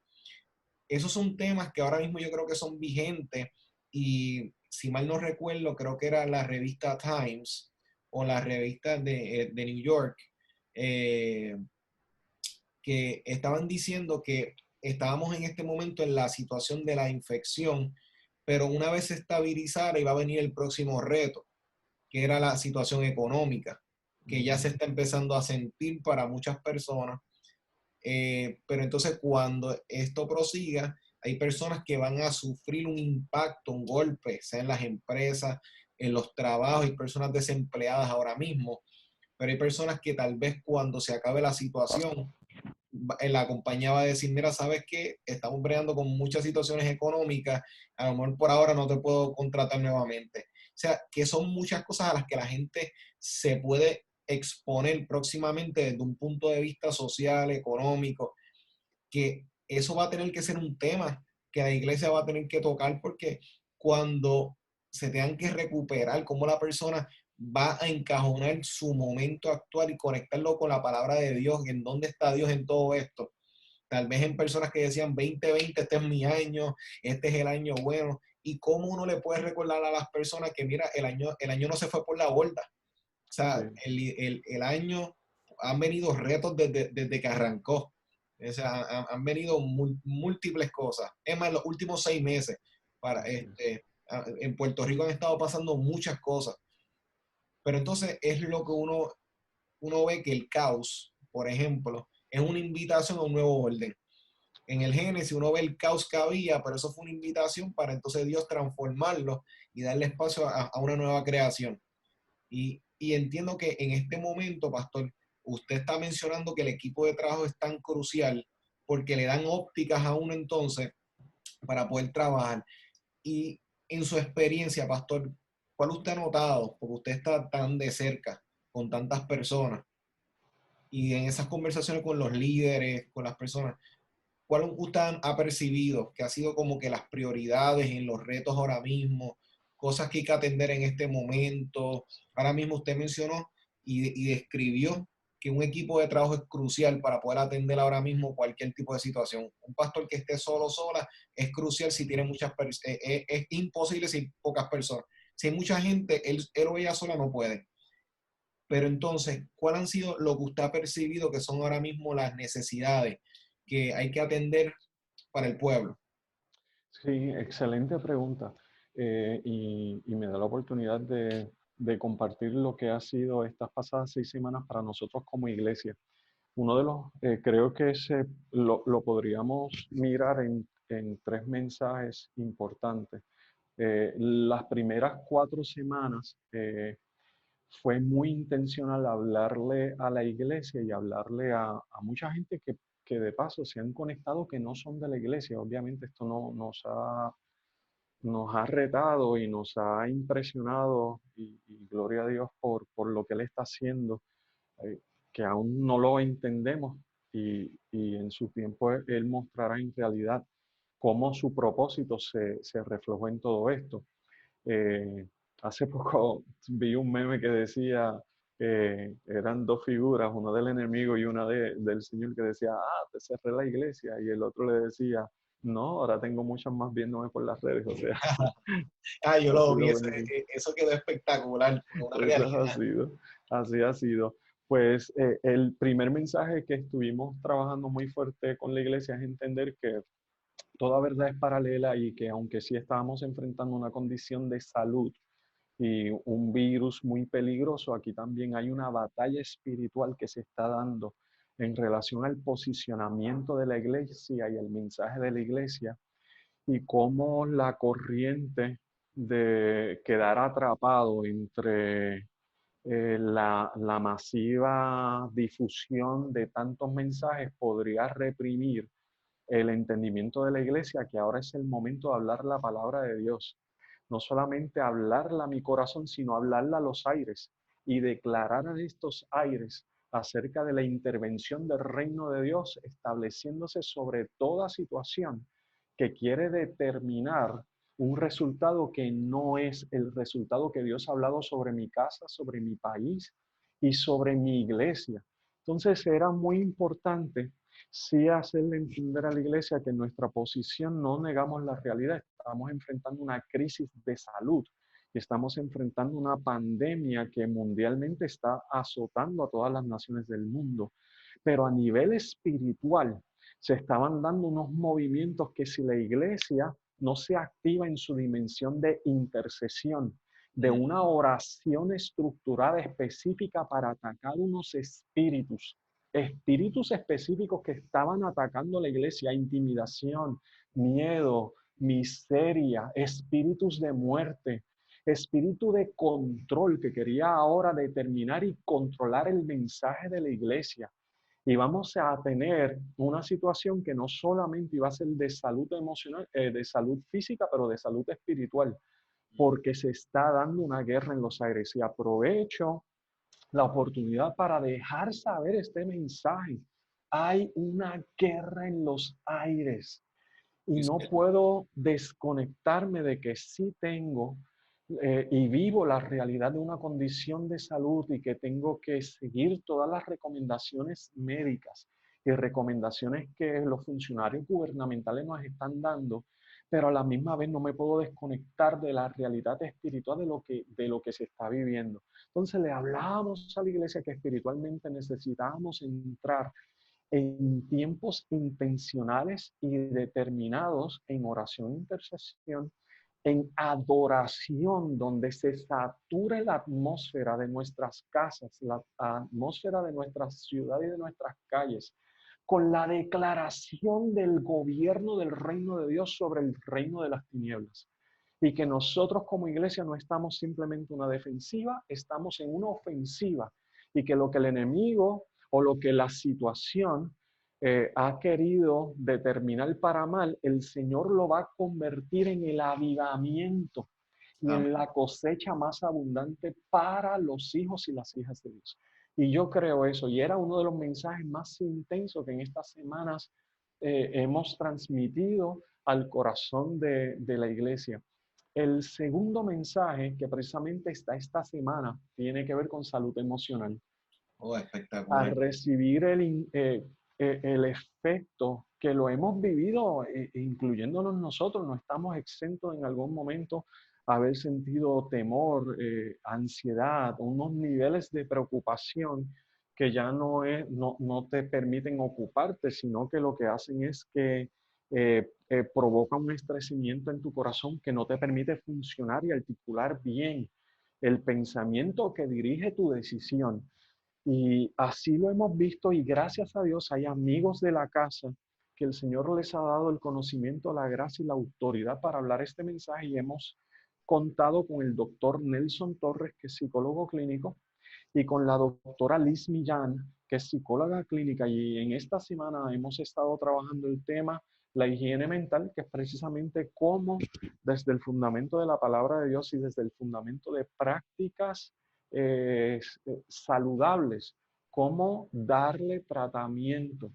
Esos son temas que ahora mismo yo creo que son vigentes y si mal no recuerdo, creo que era la revista Times o la revista de New York, eh, que estaban diciendo que estábamos en este momento en la situación de la infección, pero una vez se estabilizara iba a venir el próximo reto, que era la situación económica, que ya se está empezando a sentir para muchas personas. Pero entonces cuando esto prosiga, hay personas que van a sufrir un impacto, un golpe, sea en las empresas, en los trabajos, hay personas desempleadas ahora mismo, pero hay personas que tal vez cuando se acabe la situación, la compañía va a decir, mira, ¿sabes qué? Estamos bregando con muchas situaciones económicas, a lo mejor por ahora no te puedo contratar nuevamente. O sea, que son muchas cosas a las que la gente se puede exponer próximamente desde un punto de vista social, económico, que eso va a tener que ser un tema que la iglesia va a tener que tocar porque cuando se tengan que recuperar, cómo la persona va a encajonar su momento actual y conectarlo con la palabra de Dios, en dónde está Dios en todo esto. Tal vez en personas que decían 2020, este es mi año, este es el año bueno, y cómo uno le puede recordar a las personas que mira, el año no se fue por la borda. O sea, Sí. el año han venido retos desde que arrancó. O sea, han venido múltiples cosas. Es más, los últimos 6 meses en Puerto Rico han estado pasando muchas cosas. Pero entonces es lo que uno ve que el caos, por ejemplo, es una invitación a un nuevo orden. En el Génesis uno ve el caos que había, pero eso fue una invitación para entonces Dios transformarlo y darle espacio a una nueva creación. Y entiendo que en este momento, pastor, usted está mencionando que el equipo de trabajo es tan crucial porque le dan ópticas a uno entonces para poder trabajar. Y en su experiencia, pastor, ¿cuál usted ha notado? Porque usted está tan de cerca con tantas personas y en esas conversaciones con los líderes, con las personas, ¿cuál usted ha percibido que ha sido como que las prioridades en los retos ahora mismo, cosas que hay que atender en este momento? Ahora mismo usted mencionó y describió que un equipo de trabajo es crucial para poder atender ahora mismo cualquier tipo de situación. Un pastor que esté solo, sola, es crucial si tiene muchas personas, es imposible si pocas personas. Si hay mucha gente, él o ella sola no puede. Pero entonces, ¿cuál han sido lo que usted ha percibido que son ahora mismo las necesidades que hay que atender para el pueblo? Sí, excelente pregunta. Y me da la oportunidad de compartir lo que ha sido estas pasadas 6 semanas para nosotros como iglesia. Uno de los, creo que lo podríamos mirar en tres mensajes importantes. Las primeras 4 semanas fue muy intencional hablarle a la iglesia y hablarle a mucha gente que de paso se han conectado que no son de la iglesia. Obviamente esto no, nos ha retado y nos ha impresionado y gloria a Dios por lo que Él está haciendo, eh, que aún no lo entendemos y en su tiempo Él mostrará en realidad cómo su propósito se reflejó en todo esto. Eh, Hace poco vi un meme que decía, eran dos figuras, una del enemigo y una del Señor, que decía, te cerré la iglesia, y el otro le decía, no, ahora tengo muchas más viéndome por las redes, o sea, Yo ha lo vi, sido bendito. eso quedó espectacular, una Eso realidad. ha sido, así ha sido. Pues el primer mensaje que estuvimos trabajando muy fuerte con la iglesia es entender que toda verdad es paralela y que aunque sí estábamos enfrentando una condición de salud y un virus muy peligroso, aquí también hay una batalla espiritual que se está dando en relación al posicionamiento de la iglesia y el mensaje de la iglesia y cómo la corriente de quedar atrapado entre la masiva difusión de tantos mensajes podría reprimir el entendimiento de la iglesia, que ahora es el momento de hablar la palabra de Dios. No solamente hablarla a mi corazón, sino hablarla a los aires y declarar a estos aires acerca de la intervención del reino de Dios estableciéndose sobre toda situación que quiere determinar un resultado que no es el resultado que Dios ha hablado sobre mi casa, sobre mi país y sobre mi iglesia. Entonces era muy importante sí hacerle entender a la iglesia que en nuestra posición no negamos la realidad. Estamos enfrentando una crisis de salud y estamos enfrentando una pandemia que mundialmente está azotando a todas las naciones del mundo. Pero a nivel espiritual se estaban dando unos movimientos que si la iglesia no se activa en su dimensión de intercesión, de una oración estructurada específica para atacar unos espíritus específicos que estaban atacando la iglesia, intimidación, miedo, miseria, espíritus de muerte, espíritu de control que quería ahora determinar y controlar el mensaje de la iglesia. Y vamos a tener una situación que no solamente iba a ser de salud emocional, de salud física, pero de salud espiritual, porque se está dando una guerra en los aires. Y aprovecho la oportunidad para dejar saber este mensaje. Hay una guerra en los aires y no puedo desconectarme de que sí tengo y vivo la realidad de una condición de salud y que tengo que seguir todas las recomendaciones médicas y recomendaciones que los funcionarios gubernamentales nos están dando, pero a la misma vez no me puedo desconectar de la realidad espiritual de lo que se está viviendo. Entonces le hablábamos a la iglesia que espiritualmente necesitábamos entrar en tiempos intencionales y determinados en oración e intercesión, en adoración, donde se sature la atmósfera de nuestras casas, la atmósfera de nuestras ciudades y de nuestras calles, con la declaración del gobierno del reino de Dios sobre el reino de las tinieblas. Y que nosotros como iglesia no estamos simplemente en una defensiva, estamos en una ofensiva. Y que lo que el enemigo o lo que la situación ha querido determinar para mal, el Señor lo va a convertir en el avivamiento y en la cosecha más abundante para los hijos y las hijas de Dios. Y yo creo eso, y era uno de los mensajes más intensos que en estas semanas hemos transmitido al corazón de la iglesia. El segundo mensaje que precisamente está esta semana tiene que ver con salud emocional. Oh, A espectacular. recibir el efecto que lo hemos vivido, incluyéndonos nosotros, no estamos exentos en algún momento haber sentido temor, ansiedad, unos niveles de preocupación que ya no te permiten ocuparte, sino que lo que hacen es que provoca un estreñimiento en tu corazón que no te permite funcionar y articular bien el pensamiento que dirige tu decisión. Y así lo hemos visto y gracias a Dios hay amigos de la casa que el Señor les ha dado el conocimiento, la gracia y la autoridad para hablar este mensaje y hemos contado con el doctor Nelson Torres, que es psicólogo clínico, y con la doctora Liz Millán, que es psicóloga clínica. Y en esta semana hemos estado trabajando el tema, la higiene mental, que es precisamente cómo desde el fundamento de la palabra de Dios y desde el fundamento de prácticas saludables, cómo darle tratamiento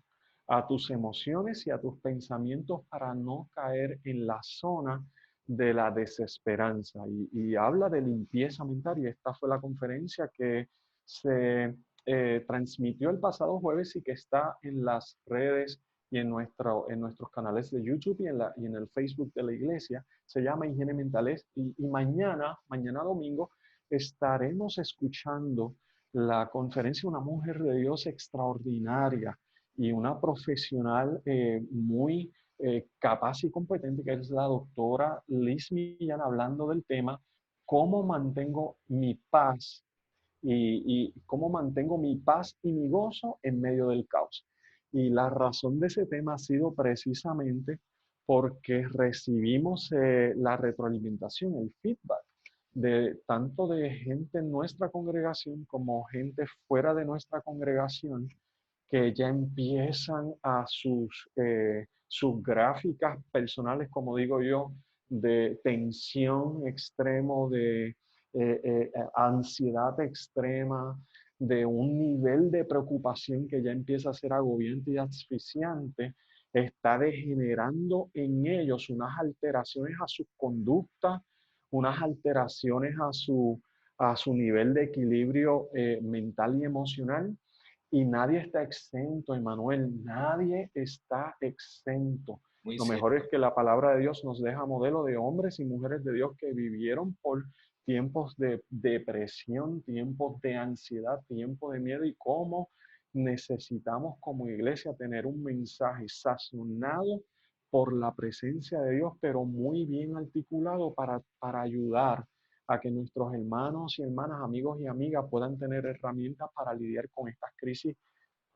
a tus emociones y a tus pensamientos para no caer en la zona de la desesperanza. Y habla de limpieza mental y esta fue la conferencia que se transmitió el pasado jueves y que está en las redes y en nuestros canales de YouTube y en el Facebook de la iglesia. Se llama Higiene Mental. Y mañana domingo, estaremos escuchando la conferencia de una mujer de Dios extraordinaria y una profesional muy capaz y competente, que es la doctora Liz Millán, hablando del tema cómo mantengo mi paz y cómo mantengo mi paz y mi gozo en medio del caos. Y la razón de ese tema ha sido precisamente porque recibimos la retroalimentación, el feedback de tanto de gente en nuestra congregación como gente fuera de nuestra congregación que ya empiezan a sus gráficas personales, como digo yo, de tensión extremo, de ansiedad extrema, de un nivel de preocupación que ya empieza a ser agobiante y asfixiante, está degenerando en ellos unas alteraciones a sus conductas, unas alteraciones a su nivel de equilibrio mental y emocional. Y nadie está exento, Emanuel, nadie está exento. Muy Lo mejor es cierto. que la palabra de Dios nos deja modelo de hombres y mujeres de Dios que vivieron por tiempos de depresión, tiempos de ansiedad, tiempos de miedo y cómo necesitamos como iglesia tener un mensaje sazonado por la presencia de Dios, pero muy bien articulado para ayudar a que nuestros hermanos y hermanas, amigos y amigas puedan tener herramientas para lidiar con estas crisis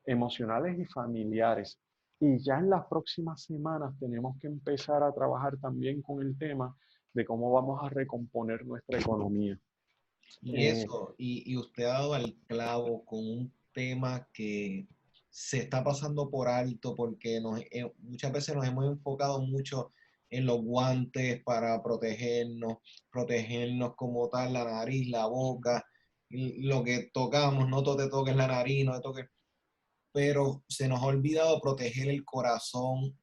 emocionales y familiares. Y ya en las próximas semanas tenemos que empezar a trabajar también con el tema de cómo vamos a recomponer nuestra economía. Y eso, y usted ha dado al clavo con un tema que se está pasando por alto porque muchas veces nos hemos enfocado mucho en los guantes para protegernos como tal, la nariz, la boca, y lo que tocamos, no te toques la nariz, no te toques, pero se nos ha olvidado proteger el corazón,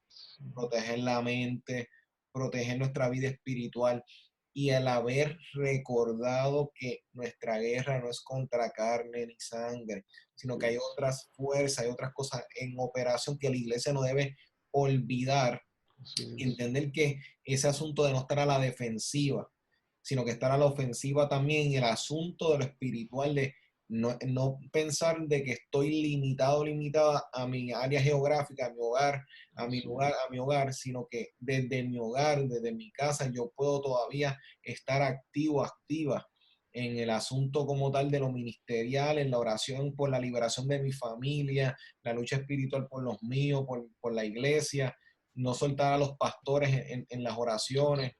proteger la mente, proteger nuestra vida espiritual y al haber recordado que nuestra guerra no es contra carne ni sangre, sino que hay otras fuerzas, hay otras cosas en operación que la iglesia no debe olvidar Así y es. entender que ese asunto de no estar a la defensiva, sino que estar a la ofensiva también en el asunto de lo espiritual, de no pensar de que estoy limitado, limitada a mi área geográfica, a mi hogar, Así a mi hogar, sino que desde mi hogar, desde mi casa, yo puedo todavía estar activo, activa en el asunto como tal de lo ministerial, en la oración por la liberación de mi familia, la lucha espiritual por los míos, por la iglesia, no soltar a los pastores en las oraciones,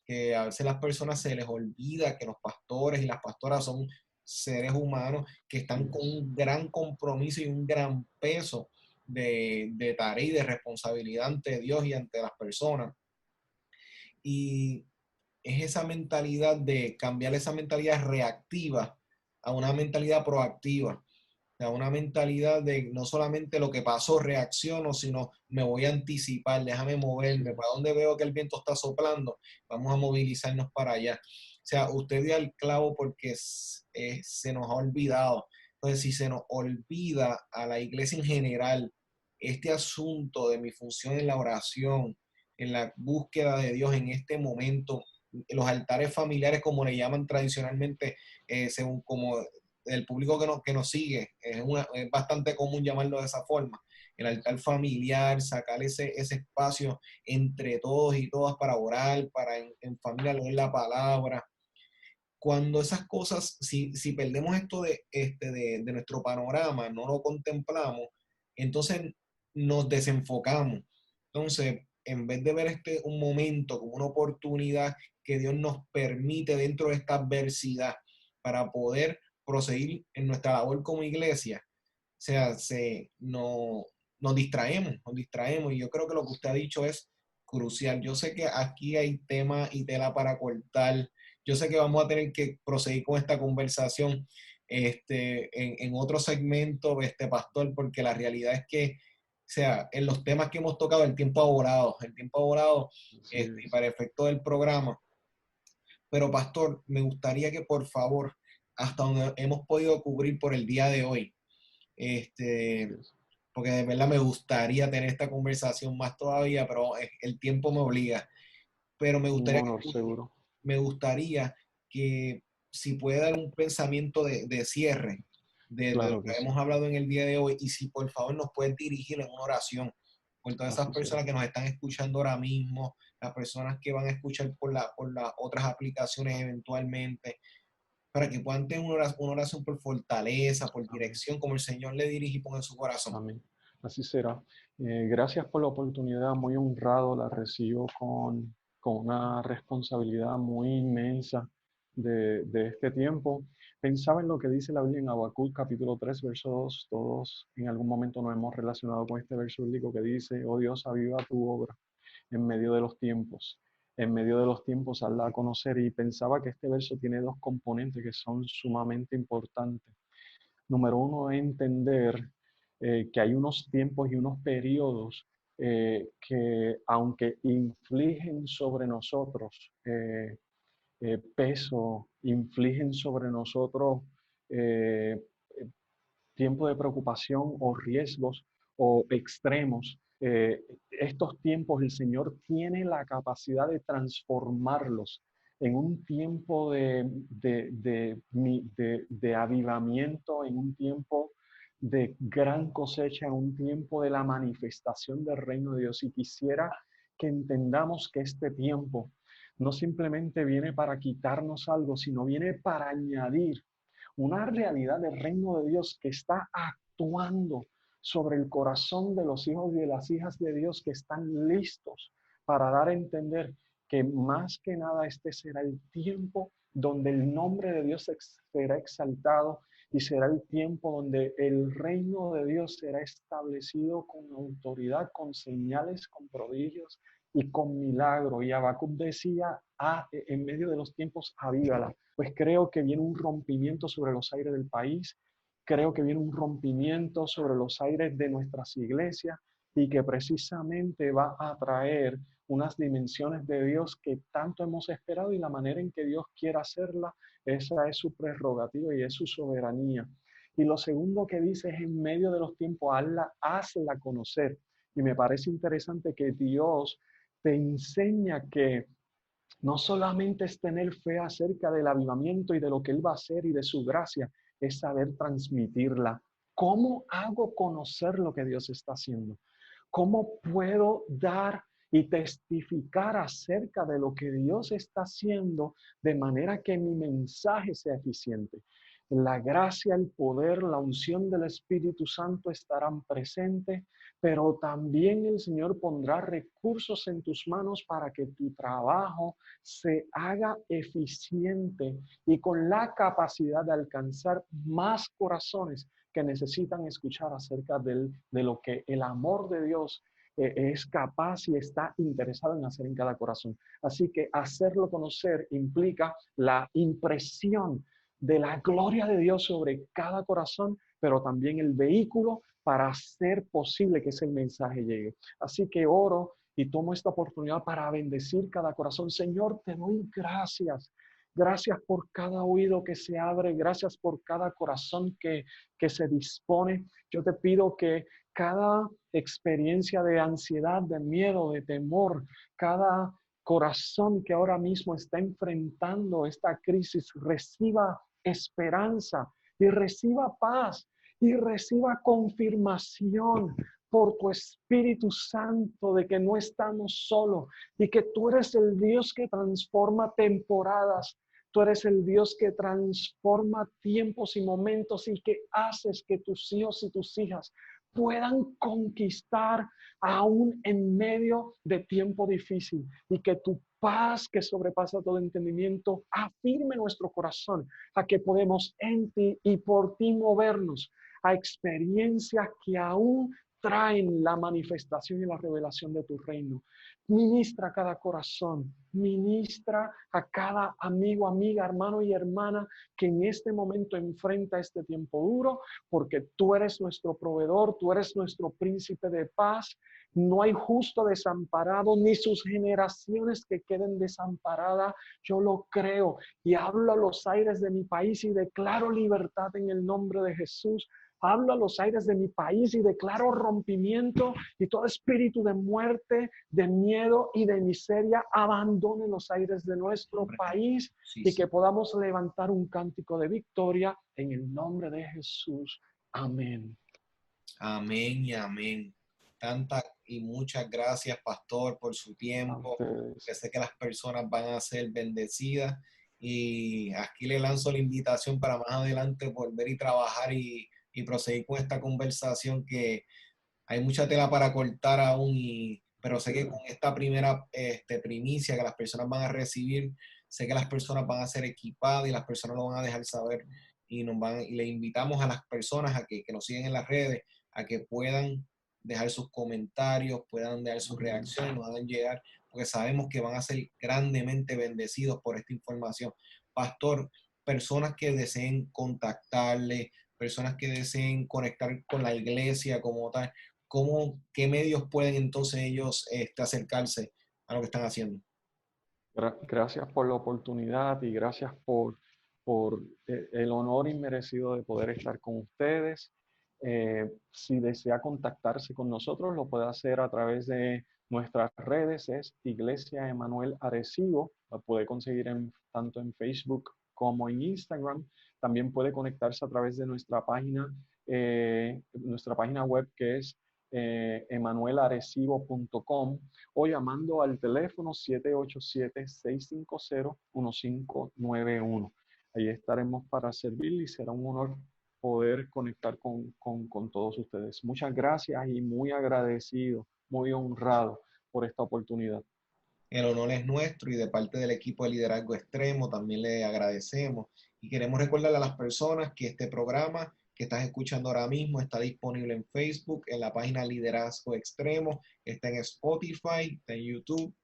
que a veces las personas se les olvida que los pastores y las pastoras son seres humanos que están con es. un gran compromiso y un gran peso de tarea y de responsabilidad ante Dios y ante las personas. Y es esa mentalidad de cambiar esa mentalidad reactiva a una mentalidad proactiva, a una mentalidad de no solamente lo que pasó reacciono, sino me voy a anticipar, déjame Así moverme, para es. donde veo que el viento está soplando, vamos a movilizarnos para allá. O sea, usted dio el clavo porque se nos ha olvidado. Entonces, si se nos olvida a la iglesia en general este asunto de mi función en la oración, en la búsqueda de Dios en este momento, los altares familiares, como le llaman tradicionalmente, según como el público que nos sigue, es bastante común llamarlo de esa forma. El altar familiar, sacar ese espacio entre todos y todas para orar, para en familia leer la palabra. Cuando esas cosas, si perdemos esto de nuestro panorama, no lo contemplamos, entonces nos desenfocamos. Entonces, en vez de ver un momento como una oportunidad que Dios nos permite dentro de esta adversidad para poder proseguir en nuestra labor como iglesia, o sea, no, nos distraemos y yo creo que lo que usted ha dicho es crucial. Yo sé que aquí hay tema y tela para cortar. Yo sé que vamos a tener que proseguir con esta conversación en otro segmento, pastor, porque la realidad es que, o sea, en los temas que hemos tocado, el tiempo ha volado Así y es. para efecto del programa. Pero, pastor, me gustaría que por favor, hasta donde hemos podido cubrir por el día de hoy, Así este, es. porque de verdad me gustaría tener esta conversación más todavía, pero el tiempo me obliga. Pero Un honor, seguro. me gustaría que si puede dar un pensamiento de cierre de lo Claro que que sí. hemos hablado en el día de hoy y si por favor nos puedes dirigir en una oración por todas esas Así será. personas que nos están escuchando ahora mismo, las personas que van a escuchar por las otras aplicaciones eventualmente, para que puedan tener una oración por fortaleza, por Amén. dirección, como el Señor le dirige y pone en su corazón. Amén. Así será. Gracias por la oportunidad, muy honrado, la recibo con una responsabilidad muy inmensa de este tiempo. Pensaba en lo que dice la Biblia en Habacuc capítulo 3 verso 2. Todos en algún momento nos hemos relacionado con este verso bíblico que dice, oh Dios, aviva tu obra en medio de los tiempos. En medio de los tiempos, hazla a conocer. Y pensaba que este verso tiene dos componentes que son sumamente importantes. Número uno, entender que hay unos tiempos y unos periodos que aunque infligen sobre nosotros peso, infligen sobre nosotros eh, tiempo de preocupación o riesgos o extremos. Estos tiempos el Señor tiene la capacidad de transformarlos en un tiempo de avivamiento, en un tiempo de gran cosecha, en un tiempo de la manifestación del reino de Dios. Y quisiera que entendamos que este tiempo no simplemente viene para quitarnos algo, sino viene para añadir una realidad del reino de Dios que está actuando sobre el corazón de los hijos y de las hijas de Dios que están listos para dar a entender que más que nada este será el tiempo donde el nombre de Dios será exaltado y será el tiempo donde el reino de Dios será establecido con autoridad, con señales, con prodigios y con milagro. Y Habacuc decía, en medio de los tiempos, avívala. Pues creo que viene un rompimiento sobre los aires del país, creo que viene un rompimiento sobre los aires de nuestras iglesias y que precisamente va a traer unas dimensiones de Dios que tanto hemos esperado, y la manera en que Dios quiera hacerla, esa es su prerrogativa y es su soberanía. Y lo segundo que dice es: en medio de los tiempos, hazla conocer. Y me parece interesante que Dios te enseña que no solamente es tener fe acerca del avivamiento y de lo que Él va a hacer y de su gracia, es saber transmitirla. ¿Cómo hago conocer lo que Dios está haciendo? ¿Cómo puedo dar y testificar acerca de lo que Dios está haciendo de manera que mi mensaje sea eficiente? La gracia, el poder, la unción del Espíritu Santo estarán presentes, pero también el Señor pondrá recursos en tus manos para que tu trabajo se haga eficiente y con la capacidad de alcanzar más corazones que necesitan escuchar acerca de lo que el amor de Dios es capaz y está interesado en hacer en cada corazón. Así que hacerlo conocer implica la impresión de la gloria de Dios sobre cada corazón, pero también el vehículo para hacer posible que ese mensaje llegue. Así que oro y tomo esta oportunidad para bendecir cada corazón. Señor, te doy gracias. Gracias por cada oído que se abre. Gracias por cada corazón que se dispone. Yo te pido que cada experiencia de ansiedad, de miedo, de temor, cada corazón que ahora mismo está enfrentando esta crisis, reciba esperanza y reciba paz y reciba confirmación por tu Espíritu Santo de que no estamos solos y que tú eres el Dios que transforma temporadas. Tú eres el Dios que transforma tiempos y momentos y que haces que tus hijos y tus hijas puedan conquistar aún en medio de tiempo difícil, y que tu paz que sobrepasa todo entendimiento afirme nuestro corazón a que podemos en ti y por ti movernos a experiencias que aún traen la manifestación y la revelación de tu reino. Ministra a cada corazón, ministra a cada amigo, amiga, hermano y hermana que en este momento enfrenta este tiempo duro, porque tú eres nuestro proveedor, tú eres nuestro príncipe de paz. No hay justo desamparado, ni sus generaciones que queden desamparadas. Yo lo creo y hablo a los aires de mi país y declaro libertad en el nombre de Jesús. Hablo a los aires de mi país y declaro rompimiento, y todo espíritu de muerte, de miedo y de miseria abandone los aires de nuestro país, y que podamos levantar un cántico de victoria en el nombre de Jesús. Amén. Amén y amén. Tantas y muchas gracias, pastor, por su tiempo. Que sé que las personas van a ser bendecidas, y aquí le lanzo la invitación para más adelante volver y trabajar y proseguir con esta conversación, que hay mucha tela para cortar aún, pero sé que con esta primera primicia que las personas van a recibir, sé que las personas van a ser equipadas y las personas lo van a dejar saber, y le invitamos a las personas a que nos siguen en las redes, a que puedan dejar sus comentarios, puedan dejar sus reacciones, nos hagan llegar, porque sabemos que van a ser grandemente bendecidos por esta información. Pastor, personas que deseen contactarle, personas que deseen conectar con la iglesia como tal, ¿qué medios pueden entonces ellos acercarse a lo que están haciendo? Gracias por la oportunidad y gracias por el honor inmerecido de poder estar con ustedes. Si desea contactarse con nosotros, lo puede hacer a través de nuestras redes, es Iglesia Emanuel Arecibo. La puede conseguir tanto en Facebook como en Instagram. También puede conectarse a través de nuestra página web, que es emanuelarecibo.com, o llamando al teléfono 787-650-1591. Ahí estaremos para servirle y será un honor poder conectar con todos ustedes. Muchas gracias y muy agradecido, muy honrado por esta oportunidad. El honor es nuestro y de parte del equipo de Liderazgo Extremo también le agradecemos. Y queremos recordarle a las personas que este programa que estás escuchando ahora mismo está disponible en Facebook, en la página Liderazgo Extremo, está en Spotify, está en YouTube,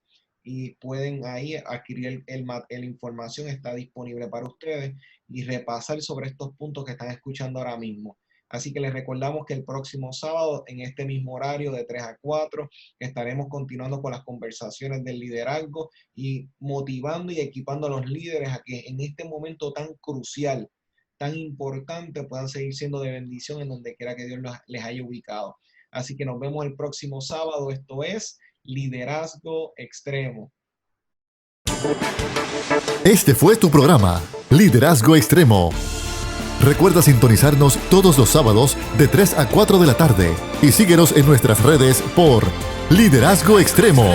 y pueden ahí adquirir la información, está disponible para ustedes y repasar sobre estos puntos que están escuchando ahora mismo. Así que les recordamos que el próximo sábado, en este mismo horario de 3 a 4, estaremos continuando con las conversaciones del liderazgo y motivando y equipando a los líderes a que en este momento tan crucial, tan importante, puedan seguir siendo de bendición en donde quiera que Dios les haya ubicado. Así que nos vemos el próximo sábado. Esto es Liderazgo Extremo. Este fue tu programa, Liderazgo Extremo. Recuerda sintonizarnos todos los sábados de 3 a 4 de la tarde y síguenos en nuestras redes por Liderazgo Extremo.